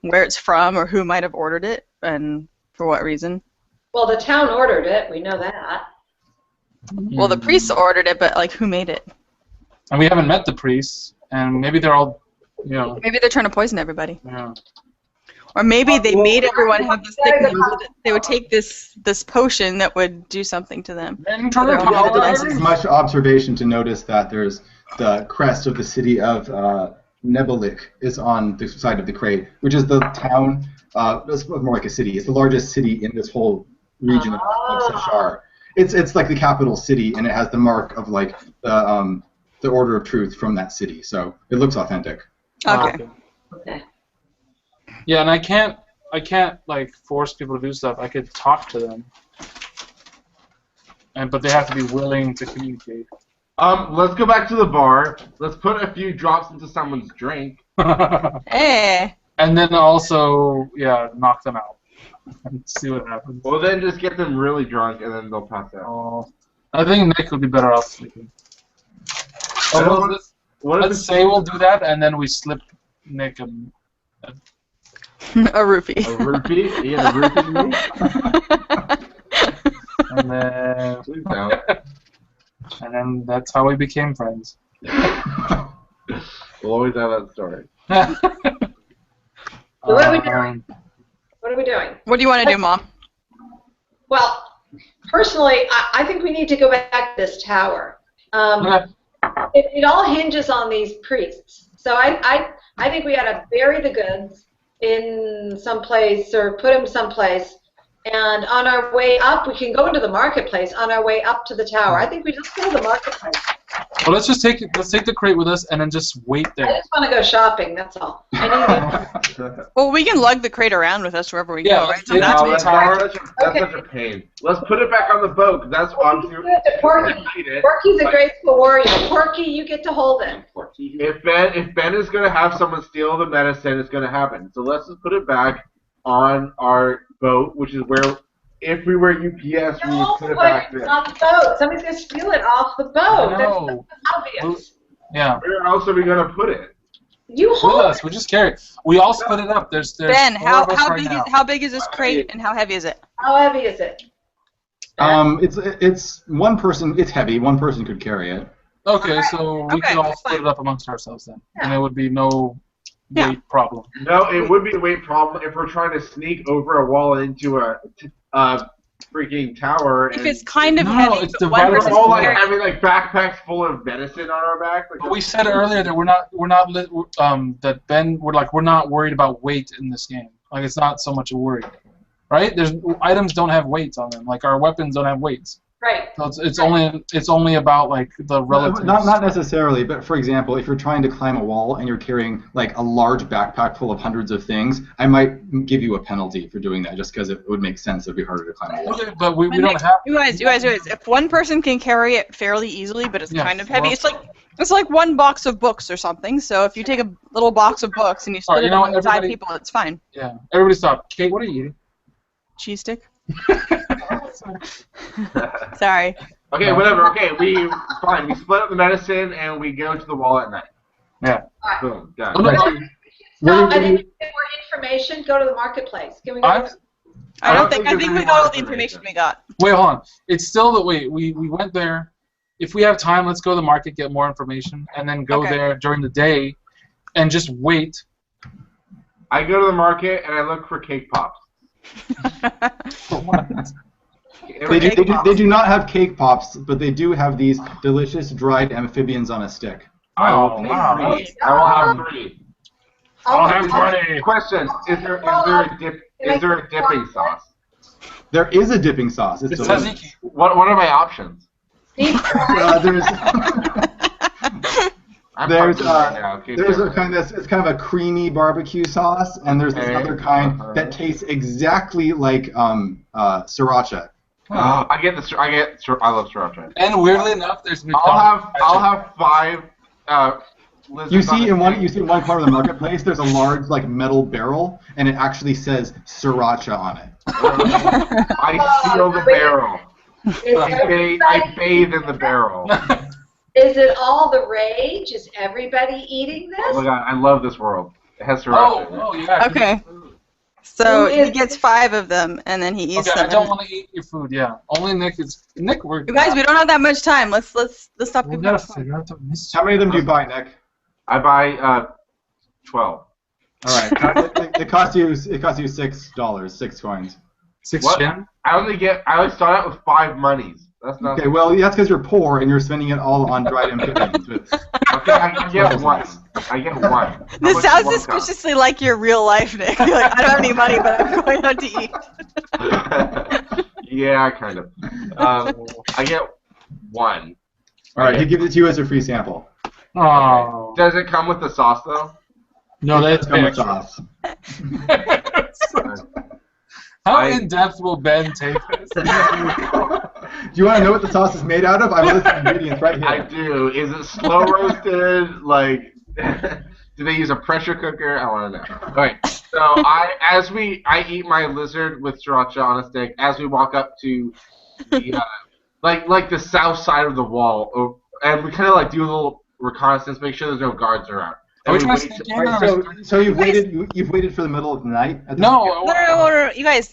where it's from or who might have ordered it and for what reason? Well, the town ordered it. We know that. Well, the priests ordered it, but, like, who made it? And we haven't met the priests, and maybe they're all, you know. Maybe they're trying to poison everybody. Yeah. Or maybe they made everyone have this sickness so that they would take this potion that would do something to them. There's much observation to notice that there's the crest of the city of Nebelik is on the side of the crate, which is the town. It's more like a city. It's the largest city in this whole region of Seshar. It's like the capital city, and it has the mark of like the Order of Truth from that city, so it looks authentic. Okay. Yeah, and I can't like force people to do stuff. I could talk to them, but they have to be willing to communicate. Let's go back to the bar. Let's put a few drops into someone's drink. Hey. And then also, knock them out and see what happens. Well, then just get them really drunk, and then they'll pass out. Oh, I think Nick would be better off sleeping. Let's say we'll do that, and then we slip Nick a roofie. A roofie? Yeah, a roofie to me? And then... Please don't. And then that's how we became friends. We'll always have that story. So what are we doing? What are we doing? What do you want to do, Mom? Well, personally, I think we need to go back to this tower. It all hinges on these priests. So I think we got to bury the goods in some place or put them someplace. And on our way up, we can go into the marketplace on our way up to the tower. I think we just go to the marketplace. Well, let's take the crate with us and then just wait there. I just want to go shopping. That's all. Well, we can lug the crate around with us wherever we go, right? So that's such a pain. Let's put it back on the boat. That's obviously. Porky. Porky's a graceful warrior. Porky, you get to hold it. If Ben is going to have someone steal the medicine, it's going to happen. So let's just put it back on our boat, which is where, if we were UPS, we would put it back there. On the boat. Somebody's going to steal it off the boat. That's obvious. Yeah. Where else are we going to put it? You hold us. We just carry it. We all split it up. There's Ben, how big is this crate and how heavy is it? How heavy is it? It's one person. It's heavy. One person could carry it. Okay, so we can all split it up amongst ourselves then, and there would be no weight problem. No, it would be a weight problem if we're trying to sneak over a wall into a freaking tower. If it's kind of heavy, it's but one divided. We're all like having like backpacks full of medicine on our back. Like, but we said earlier that that Ben, we're not worried about weight in this game. Like it's not so much a worry, right? Items don't have weights on them. Like our weapons don't have weights. Right. So it's only about like the relative. Not necessarily, but for example, if you're trying to climb a wall and you're carrying like a large backpack full of hundreds of things, I might give you a penalty for doing that just because it would make sense. It'd be harder to climb a wall. Okay, but we don't have. You guys. If one person can carry it fairly easily, but it's kind of heavy, it's like one box of books or something. So if you take a little box of books and you split it among 5 people, it's fine. Yeah. Everybody stop. Kate, what are you eating? Cheese stick. Sorry. Okay, whatever. Okay, fine. We split up the medicine and we go to the wall at night. Yeah. Boom. Done. No, I think if more information, go to the marketplace. Can we go? I think we got all the information we got. Wait, hold on. It's still that we went there. If we have time, let's go to the market, get more information, and then go there during the day, and just wait. I go to the market and I look for cake pops. They do not have cake pops, but they do have these delicious dried amphibians on a stick. Oh, wow. I will have 3. I'll have 20. Question: Is there a dipping sauce? There is a dipping sauce. It's delicious. What are my options? There's a kind of it's kind of a creamy barbecue sauce, and there's this other kind that tastes exactly like sriracha. I love sriracha. And weirdly enough, there's I'll have 5. You see in one corner of the marketplace, there's a large like metal barrel, and it actually says sriracha on it. I steal the barrel. I bathe in the barrel. Is it all the rage? Is everybody eating this? Oh my god, I love this world. It has sriracha. Oh yeah. Okay. So he gets 5 of them, and then he eats them. I don't want to eat your food. Yeah. Only Nick. We're. You guys, we don't have that much time. Let's stop. How many of them do you buy, Nick? I buy 12. All right. It costs you $6, 6 coins. 6 what? yen? I start out with 5 monies. That's not okay. Well, that's because you're poor and you're spending it all on dried amphibians. Okay, I get 1. I get 1. This sounds suspiciously like your real life, Nick. You're like, I don't have any money, but I'm going out to eat. Yeah, kind of. I get 1. All right. He gives it to you as a free sample. Oh. Does it come with the sauce though? No, that's come with sauce. How in depth will Ben take this? Do you want to know what the sauce is made out of? I have a list of ingredients right here. I do. Is it slow roasted? Like, do they use a pressure cooker? I want to know. All right. So I eat my lizard with sriracha on a stick. As we walk up to the like the south side of the wall, and we kind of like do a little reconnaissance, make sure there's no guards around. So you've waited for the middle of the night? No. You guys.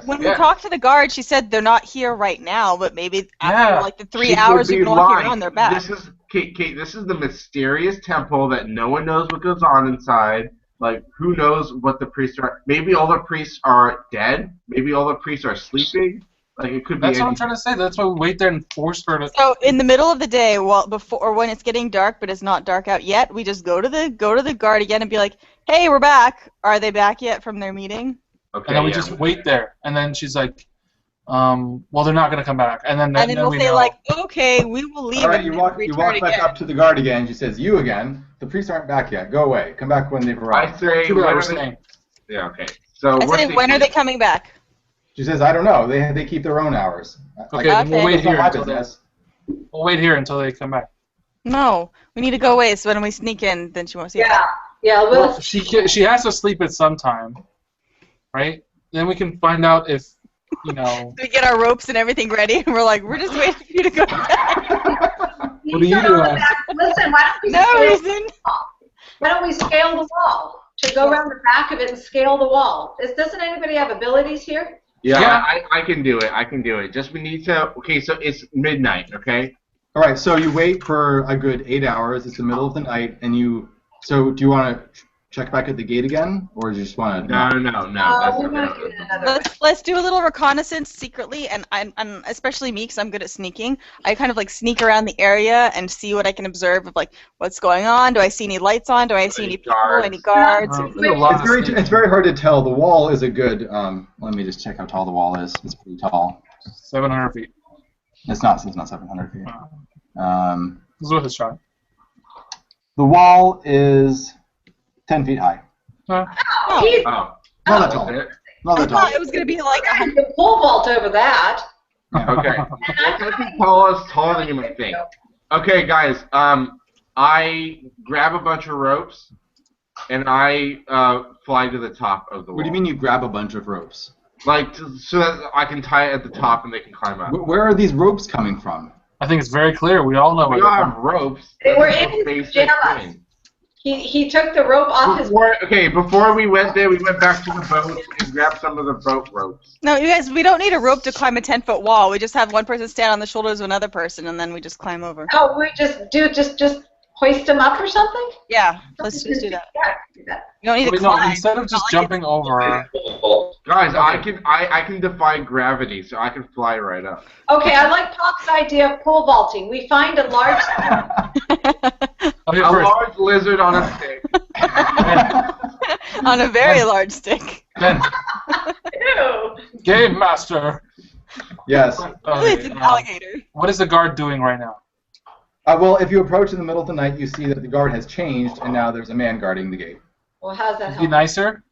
When we talked to the guard, she said they're not here right now, but maybe after like the 3 hours we've been walking around, they're back. This is Kate. This is the mysterious temple that no one knows what goes on inside. Like, who knows what the priests are? Maybe all the priests are dead. Maybe all the priests are sleeping. Like, it could be. That's what I'm trying to say. That's why we wait there and force her to. So in the middle of the day, when it's getting dark, but it's not dark out yet, we just go to the guard again and be like, "Hey, we're back. Are they back yet from their meeting?" Okay. And then we just wait there, and then she's like, "Well, they're not gonna come back." And then we'll say like, "Okay, we will leave." All right, you walk back up to the guard again. She says, "You again. The priests aren't back yet. Go away. Come back when they've arrived." I say, yeah, okay. So when are they coming back? She says, "I don't know. They keep their own hours." Okay, then we'll wait here. We'll wait here until they come back. No, we need to go away. So when we sneak in, then she won't see us. Yeah. Well, she has to sleep at some time, right? Then we can find out if we get our ropes and everything ready, and we're like, we're just waiting for you to go back. What are you doing? Listen, why don't we scale the wall? To go around the back of it and scale the wall. Doesn't anybody have abilities here? Yeah, I can do it. Just we need to. Okay, so it's midnight. Okay. All right. So you wait for a good 8 hours. It's the middle of the night, and you. So do you want to check back at the gate again, or do you just want to? No. Let's do a little reconnaissance secretly, and especially me, because I'm good at sneaking. I kind of like sneak around the area and see what I can observe of like what's going on. Do I see any lights on? Do I see any people? Any guards? It's very hard to tell. The wall is a good. Let me just check how tall the wall is. It's pretty tall. 700 feet. It's not 700 feet. It's worth a shot. The wall is 10 feet high. Oh, Not that tall. Not I that tall. thought it was going to be like you can pole vault over that. Okay. Well, that's taller than you might think. Okay, guys. I grab a bunch of ropes, and I fly to the top of the wall. What do you mean you grab a bunch of ropes? Like, so that I can tie it at the top and they can climb up. Where are these ropes coming from? I think it's very clear. We all know where We they're all from. have ropes. They were That's in the his basic pajamas. thing. He took the rope off his. Before we went there, we went back to the boat and grabbed some of the boat ropes. No, you guys, we don't need a rope to climb a 10-foot wall. We just have one person stand on the shoulders of another person, and then we just climb over. Oh, we just hoist him up or something? Yeah, let's just do that. Yeah, do that. You don't need to Wait, no, climb. instead of just jumping over. Guys, I can defy gravity, so I can fly right up. Okay, I like Pop's idea of pole vaulting. We find a large. Okay, A first, large lizard on a stick. On a very large stick. Ben, Ew. Game Master. Yes. It's an alligator. What is the guard doing right now? Well, if you approach in the middle of the night, you see that the guard has changed, and now there's a man guarding the gate. Well, how's that Is he help? nicer?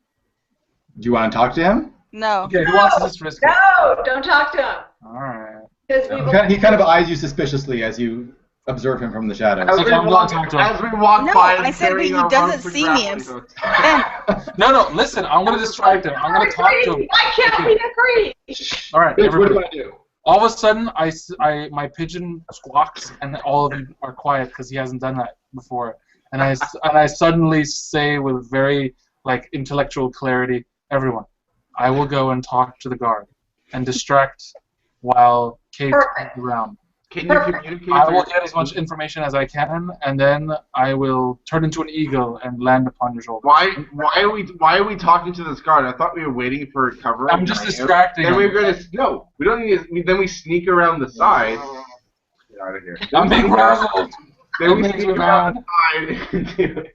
Do you want to talk to him? No. Okay, who wants to just risk it? No, don't talk to him. Alright. Because He kind of eyes you suspiciously as you observe him from the shadows. Okay, I'm going to talk to him. As we walk No, by, I said he doesn't see me. No, listen, I'm going to distract him. I'm going to talk to him. Why can't we agree? Alright, What do you everybody. want to do? All of a sudden, my pigeon squawks, and all of you are quiet because he hasn't done that before. And I suddenly say with very intellectual clarity, everyone, I will go and talk to the guard and distract while Kate is around. Can you communicate? I will get as much information as I can, and then I will turn into an eagle and land upon your shoulder. Why are we talking to this guard? I thought we were waiting for cover. I'm just distracting Then him. we're gonna we don't need. Then we sneak around the side. Get out of here. I'm being razzled. Then we sneak around the side.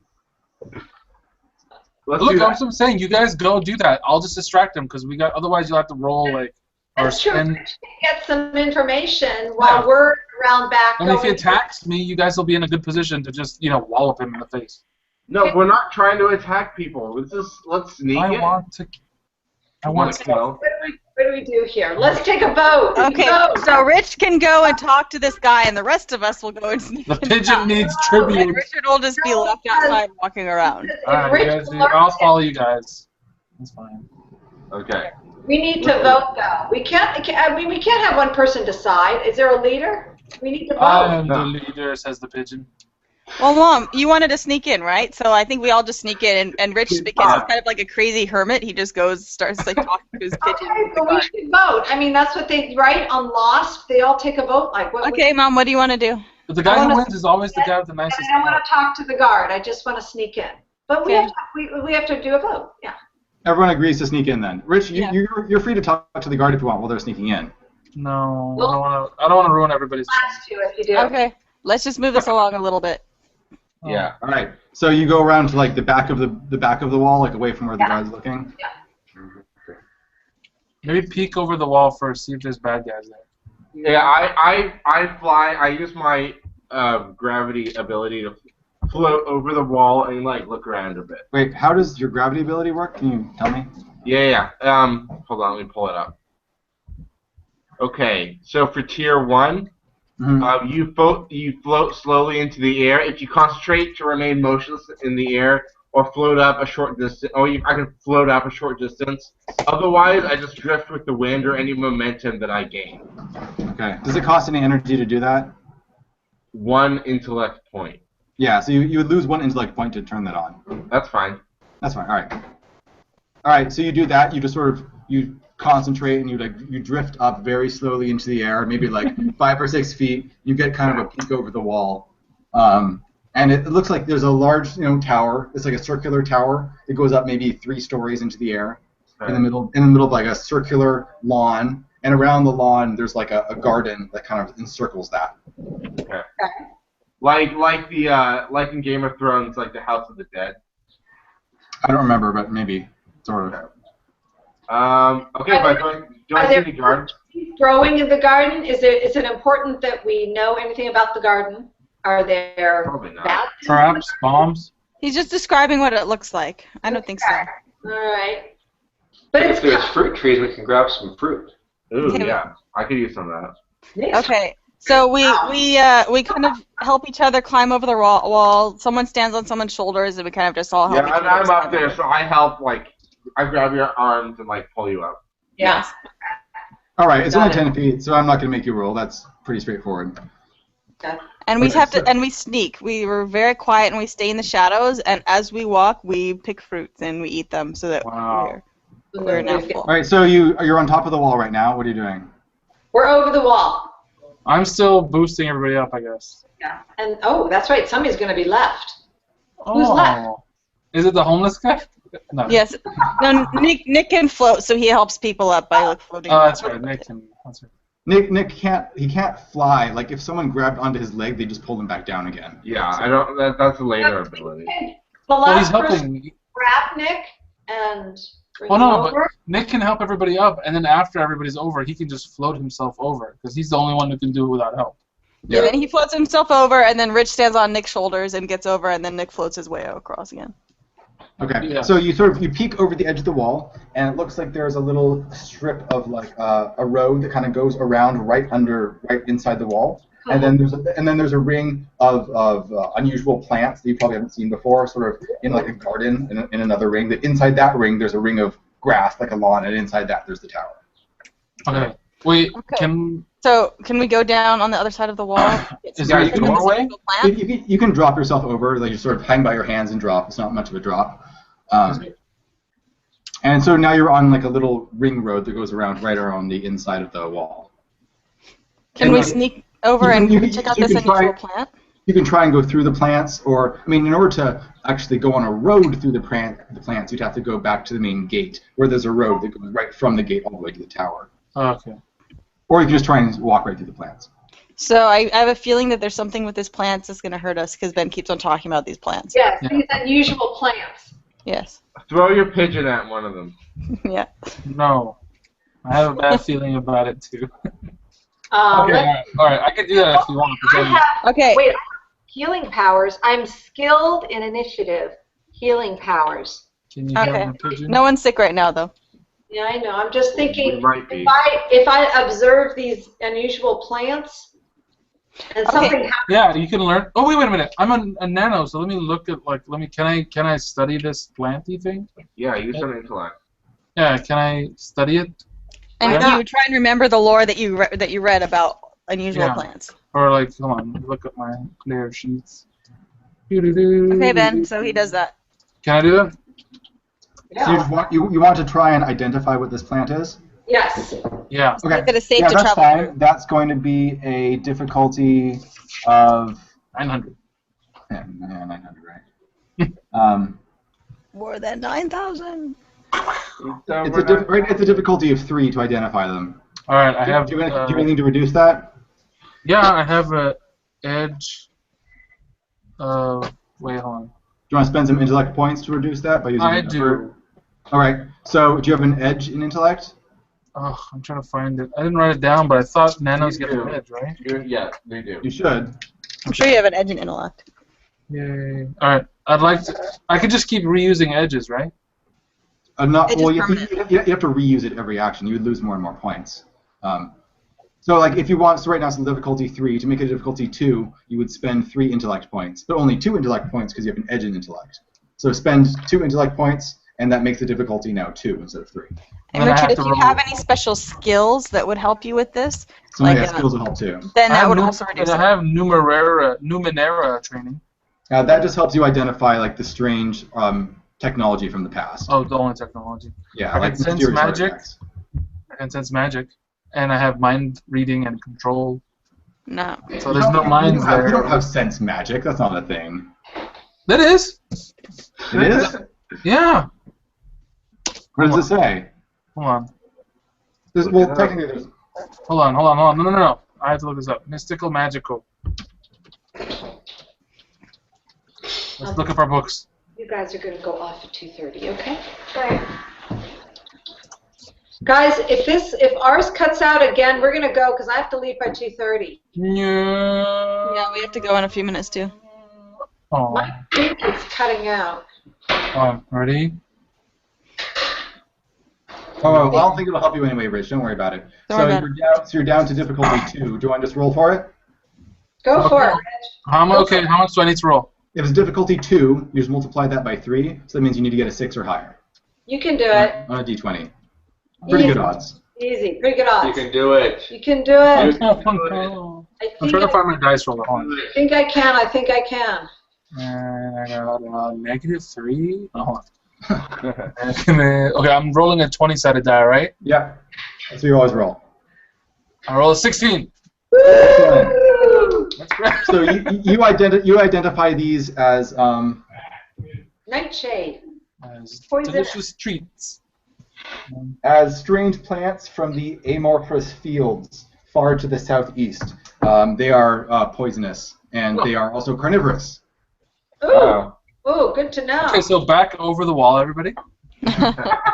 Look, I'm saying you guys go do that. I'll just distract him because otherwise you'll have to roll or That's true. spin. Get some information while we're around back. And if he attacks me, you guys will be in a good position to just wallop him in the face. No, we're not trying to attack people. Let's sneak in. I want to kill. What do we do here? Let's take a vote. Okay, so Rich can go and talk to this guy, and the rest of us will go and sneak The pigeon needs tribute. And Richard will just be left outside walking around. Alright, you guys, I'll follow you guys. That's fine. Okay. We need to vote, though. We can't have one person decide. Is there a leader? We need to vote. I am the leader, says the pigeon. Well, Mom, you wanted to sneak in, right? So I think we all just sneak in, and Rich, because he's kind of like a crazy hermit, he just starts talking to his pigeon. Okay, so we should vote. I mean, that's what they write on Lost. They all take a vote. Okay, Mom, what do you want to do? But the guy who wins is always the guy with the nicest. I don't want to talk to the guard. I just want to sneak in. But we have to do a vote. Yeah. Everyone agrees to sneak in then. Rich, you're free to talk to the guard if you want while they're sneaking in. No, I don't want to ruin everybody's. Last two, if you do. Okay, let's just move this along a little bit. Yeah. All right. So you go around to the back of the wall, away from where the guard's looking. Yeah. Maybe peek over the wall first, see if there's bad guys there. Yeah, I fly. I use my gravity ability to float over the wall and look around a bit. Wait, how does your gravity ability work? Can you tell me? Yeah. Hold on, let me pull it up. Okay, so for tier 1, you float slowly into the air. If you concentrate to remain motionless in the air, or float up a short distance, I can float up a short distance. Otherwise, I just drift with the wind or any momentum that I gain. Okay. Does it cost any energy to do that? 1 intellect point. Yeah, so you would lose 1 intellect point to turn that on. That's fine. That's fine. All right. All right. So you do that. You just you concentrate and you drift up very slowly into the air, maybe 5 or 6 feet. You get kind of a peek over the wall, and it looks like there's a large tower. It's like a circular tower. It goes up maybe 3 stories into the air. In the middle of a circular lawn, and around the lawn there's a garden that kind of encircles that. Okay. Like in Game of Thrones, like the House of the Dead. I don't remember, but maybe sort of. Okay, but do I see the guard? growing in the garden? Is it important that we know anything about the garden? Are there Probably not. bad things? Traps, bombs. He's just describing what it looks like. I don't think so. All right. But If it's there's fruit trees, we can grab some fruit. Ooh, Okay. yeah. I could use some of that. Okay. So we kind of help each other climb over the wall. Someone stands on someone's shoulders, and we kind of just all help Yeah, each and other. I'm up there, so I help, like, I grab your arms and, like, pull you up. yeah. All right, it's Got only it. 10 feet, so I'm not going to make you roll. That's pretty straightforward. And we Okay, have to, so- and we sneak. We were very quiet, and we stay in the shadows. And as we walk, we pick fruits and we eat them, so that Wow. we're now full. All right, so you're on top of the wall right now. What are you doing? We're over the wall. I'm still boosting everybody up, I guess. Yeah. And that's right. Somebody's going to be left. Oh. Who's left? Is it the homeless guy? No. Yes. No, Nick can float, so he helps people up by like floating. Oh, that's right. Nick can. That's right. Nick can't fly. Like if someone grabbed onto his leg, they just pull him back down again. Yeah, I don't. That's a later ability. The Well, he's last person helping. grab Nick and bring Well, him no, but over. Nick can help everybody up, and then after everybody's over, he can just float himself over, because he's the only one who can do it without help. Yeah. Then he floats himself over, and then Rich stands on Nick's shoulders and gets over, and then Nick floats his way across again. Okay. Yeah. So you peek over the edge of the wall, and it looks like there's a little strip of like a road that kind of goes around right inside the wall, and then there's a ring of unusual plants that you probably haven't seen before, sort of in like a garden in another ring. That inside that ring there's a ring of grass like a lawn, and inside that there's the tower. Okay. Wait. Okay. So can we go down on the other side of the wall? Is there a doorway? You can drop yourself over, like you sort of hang by your hands and drop. It's not much of a drop. And so now you're on like a little ring road that goes around right around the inside of the wall. Can we sneak over and check out this unusual plant? You can try and go through the plants, or I mean, in order to actually go on a road through the plants, you'd have to go back to the main gate, where there's a road that goes right from the gate all the way to the tower. Okay. Or you can just try and walk right through the plants. So I have a feeling that there's something with this plants that's going to hurt us because Ben keeps on talking about these plants. Yes, these unusual plants. Yes. Throw your pigeon at one of them. Yeah. No. I have a bad feeling about it too. Okay. All All right. I can do that if you want. Okay. Wait, healing powers. I'm skilled in initiative. Healing powers. Can you Okay. have a pigeon? No one's sick right now, though. Yeah, I know. I'm just thinking We might be. if I observe these unusual plants and something happens. Yeah, you can learn. Oh, wait a minute. I'm a nano, so let me look at can I study this planty thing? Yeah, use some intellect. Yeah, can I study it? And Yeah. you try and remember the lore that you read about unusual Yeah. plants. Or like, hold on, look at my clear sheets. Okay, Ben. So he does that. Can I do that? So you want to try and identify what this plant is? Yes. Yeah. Okay. That it's safe Yeah, to that's travel fine. through. That's going to be a difficulty of 900. yeah, 900, right? More than 9,000. It's a difficulty of 3 to identify them. All right, I have. Do you have anything to reduce that? Yeah, I have a edge. Wait, hold on. Do you want to spend some intellect points to reduce that by using? I do. All right. So do you have an edge in intellect? Oh, I'm trying to find it. I didn't write it down, but I thought nanos get an edge, right? Yeah, they do. You should. I'm sure you have an edge in intellect. Yay. All right. I'd like to. I could just keep reusing edges, right? Not Edge is well. You permanent. have to reuse it every action. You would lose more and more points. So like if you want, so right now it's difficulty 3. To make it a difficulty 2, you would spend 3 intellect points, but only 2 intellect points because you have an edge in intellect. So spend 2 intellect points, and that makes the difficulty now 2 instead of 3. And Then I Richard, have if to you roll. have any special skills that would help you with this, Some of like, the skills will help too. then I that have would nu- also reduce I it. have Numenera training. That just helps you identify like the strange technology from the past. Oh, the only technology. Yeah, I like can sense mysterious magic. artifacts. I can sense magic, and I have mind reading and control. No. So there's no minds You there. don't have sense magic. That's not a thing. That is. It is? Yeah. What does it say? Hold on. Well, technically there's... Hold on. No. I have to look this up. Mystical, magical. Let's look up our books. You guys are going to go off at 2:30, okay? Right. Guys, if ours cuts out again, we're gonna go because I have to leave by 2:30. Yeah, we have to go in a few minutes too. Oh. My streak is cutting out. Ready? Oh, I don't think it'll help you anyway, Rich. Don't worry about it. So you're down to difficulty 2. Do you want to just roll for it? Go for it. How much do I need to roll? If it's difficulty 2, you just multiply that by 3, so that means you need to get a 6 or higher. You can do it. On a d20. Pretty good odds. Easy. Pretty good odds. You can do it. You can do it. I'm trying to find my dice roll. I think I can. I think I can. And I got -3. Oh. Okay, I'm rolling a 20-sided die, right? Yeah. That's what you always roll. I roll a 16. Excellent. So you identify these as nightshade. As Poison. delicious treats. As strange plants from the amorphous fields far to the southeast. They are poisonous, and they are also carnivorous. Ooh. Ooh, good to know. Okay, so back over the wall, everybody. I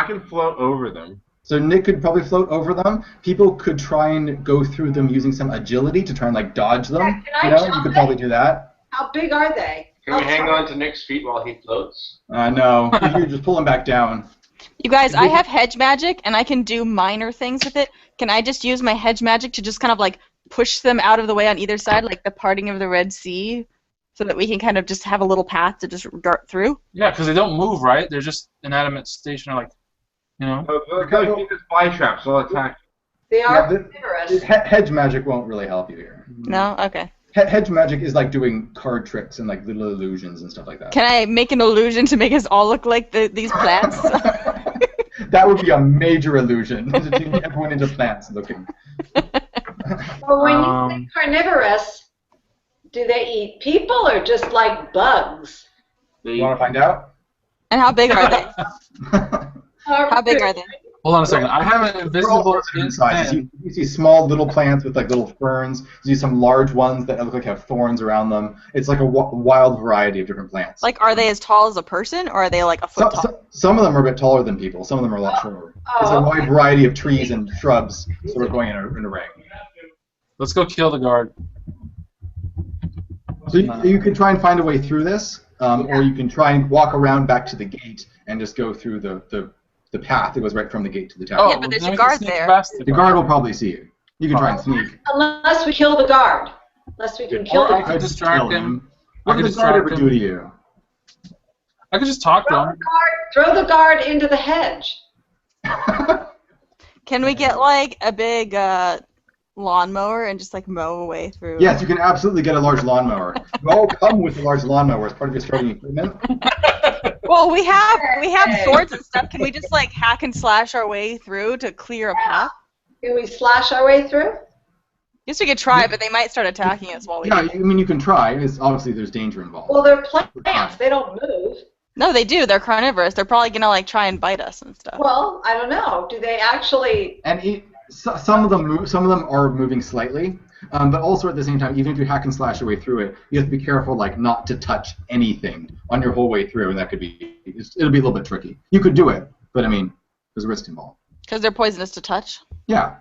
can float over them. So Nick could probably float over them. People could try and go through them using some agility to try and like dodge them. You could probably do that. How big are they? Can we hang on to Nick's feet while he floats? No, you just pull him back down. You guys, I have hedge magic, and I can do minor things with it. Can I just use my hedge magic to just kind of like push them out of the way on either side, like the parting of the Red Sea, so that we can kind of just have a little path to just dart through? Yeah, because they don't move, right? They're just inanimate, stationary, like, you know. They'll keep as fly traps. They'll attack. They are carnivorous. Hedge magic won't really help you here. No? Okay. Hedge magic is like doing card tricks and like little illusions and stuff like that. Can I make an illusion to make us all look like these plants? That would be a major illusion. To turn everyone into plants looking. Well, when you say carnivorous, do they eat people or just like bugs? You want to find out? And how big are they? How big are they? Hold on a second. I have an invisible sizes. You see small little plants with like little ferns. You see some large ones that look like have thorns around them. It's like a wild variety of different plants. Like, are they as tall as a person, or are they like a foot tall? Some of them are a bit taller than people. Some of them are a lot shorter. It's a wide variety of trees and shrubs sort of going in a ring. Let's go kill the guard. So you can try and find a way through this, or you can try and walk around back to the gate and just go through the path that goes right from the gate to the tower. Yeah, but there's a guard there. The guard will probably see you. You can try and sneak. Unless we kill the guard. Unless we can kill I him. could distract him. What did the guard ever do to you? I could just talk to him. Throw the guard into the hedge. Can we get like a big lawnmower and just like mow away through? Yes, you can absolutely get a large lawnmower. You all come with a large lawnmower as part of your starting equipment. Well, we have swords and stuff. Can we just like hack and slash our way through to clear a path? Can we slash our way through? Guess we could try, but they might start attacking us while we. Yeah, I mean you can try. It's obviously there's danger involved. Well, they're plants. They don't move. No, they do. They're carnivorous. They're probably gonna like try and bite us and stuff. Well, I don't know. Do they actually? And some of them move. Some of them are moving slightly. But also at the same time, even if you hack and slash your way through it, you have to be careful, like not to touch anything on your whole way through, and that could be it'll be a little bit tricky. You could do it, but I mean, there's a risk involved. Because they're poisonous to touch. Yeah.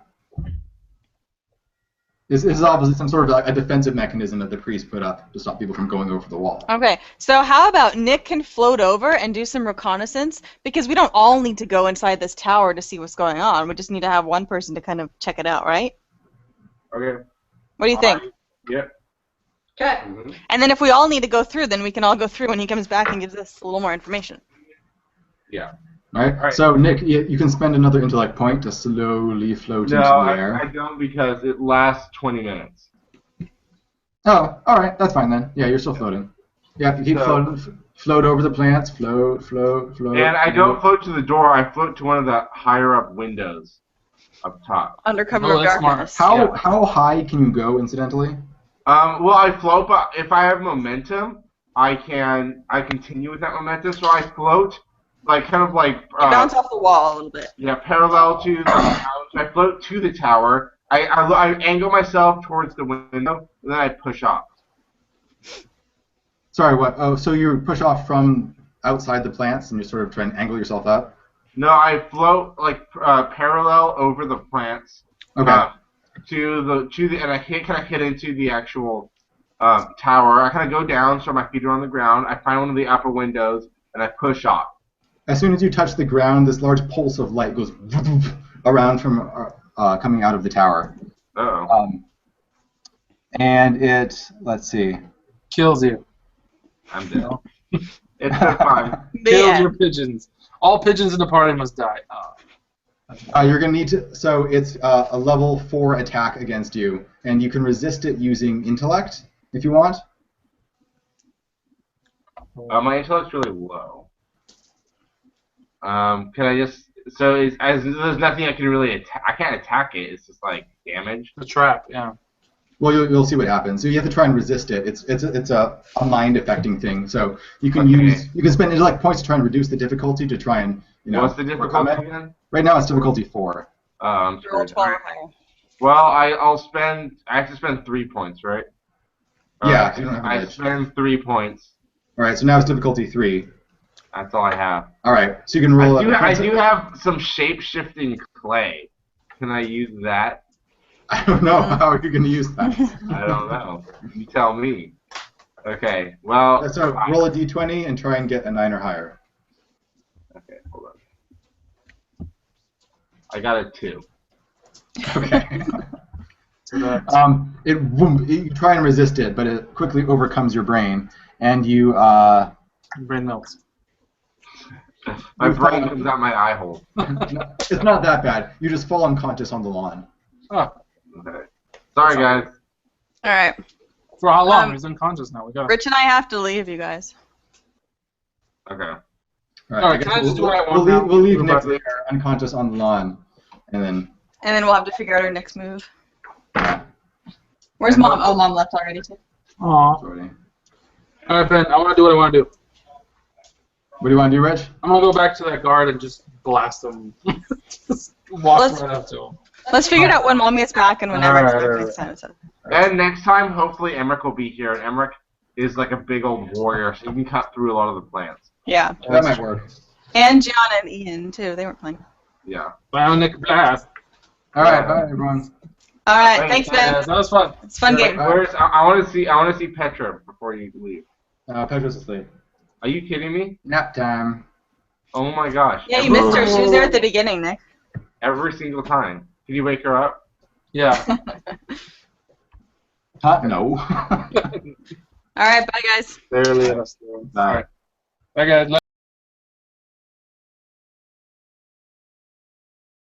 This is obviously some sort of like a defensive mechanism that the priest put up to stop people from going over the wall. Okay, so how about Nick can float over and do some reconnaissance, because we don't all need to go inside this tower to see what's going on. We just need to have one person to kind of check it out, right? Okay. What do you think? Yep. Okay. And then if we all need to go through, then we can all go through when he comes back and gives us a little more information. Yeah. All right. So Nick, you can spend another intellect point to slowly float into the air. No, I don't, because it lasts 20 minutes. Oh, all right. That's fine then. Yeah, you're still floating. Yeah, you keep floating. Float over the plants. Float. And I don't float to the door. I float to one of the higher up windows up top. Under cover of darkness. How high can you go, incidentally? Well, I float, but if I have momentum, I continue with that momentum. So I float, like kind of like bounce off the wall a little bit. Yeah, parallel to the tower. So I float to the tower. I angle myself towards the window, and then I push off. Sorry, what? Oh, so you push off from outside the plants, and you sort of try and angle yourself up. No, I float like parallel over the plants. Okay. And I kind of hit into the actual tower. I kind of go down so my feet are on the ground. I find one of the upper windows and I push off. As soon as you touch the ground, this large pulse of light goes around from coming out of the tower. Uh-oh. And it, let's see, kills you. I'm dead. It's fine. Kills your pigeons. All pigeons in the party must die. You're going to need to, so it's a level 4 attack against you, and you can resist it using intellect if you want. My intellect's really low. Can I just, so there's nothing I can really attack. I can't attack it. It's just like damage. The trap, yeah. Well, you'll see what happens. So you have to try and resist it. It's a mind affecting thing. So you can spend intellect points to try and reduce the difficulty to try and What's the difficulty again? Right now it's difficulty 4. I'm screwed. Well, I have to spend 3 points, right? Yeah. I spend 3 points. All right. So now it's difficulty 3. That's all I have. All right. So you can roll. I do have some shape shifting clay. Can I use that? I don't know. How are you going to use that? I don't know. You tell me. Okay, well... So roll a d20 and try and get a 9 or higher. Okay, hold on. I got a 2. Okay. You try and resist it, but it quickly overcomes your brain, and you... brain melts. My brain comes out my eye hole. It's not that bad. You just fall unconscious on the lawn. Oh. Okay. Sorry, guys. All right. For how long? He's unconscious now. We got. Rich and I have to leave, you guys. Okay. All right. Can I just do what I want now? We'll leave Nick there, unconscious on the lawn, and then. And then we'll have to figure out our next move. Where's Mom? Oh, Mom left already too. Aw. All right, Ben. I want to do what I want to do. What do you want to do, Rich? I'm gonna go back to that guard and just blast him. Just walk right up to him. Let's figure it out when Mom gets back and when Emmerich gets back next time. And next time, hopefully, Emmerich will be here. And Emmerich is like a big old warrior, so he can cut through a lot of the plants. Yeah. That might work. And Gianna and Ian too. They weren't playing. Yeah. Wow, Nick blast. All right, bye everyone. All right, thanks, Ben. That was fun. It's a fun game. I want to see Petra before you leave. Petra's asleep. Are you kidding me? Nap time. Oh my gosh. Yeah, you missed her. She was there at the beginning, Nick. Every single time. Can you wake her up? Yeah. No. All right, bye guys. Barely. Bye. Bye guys.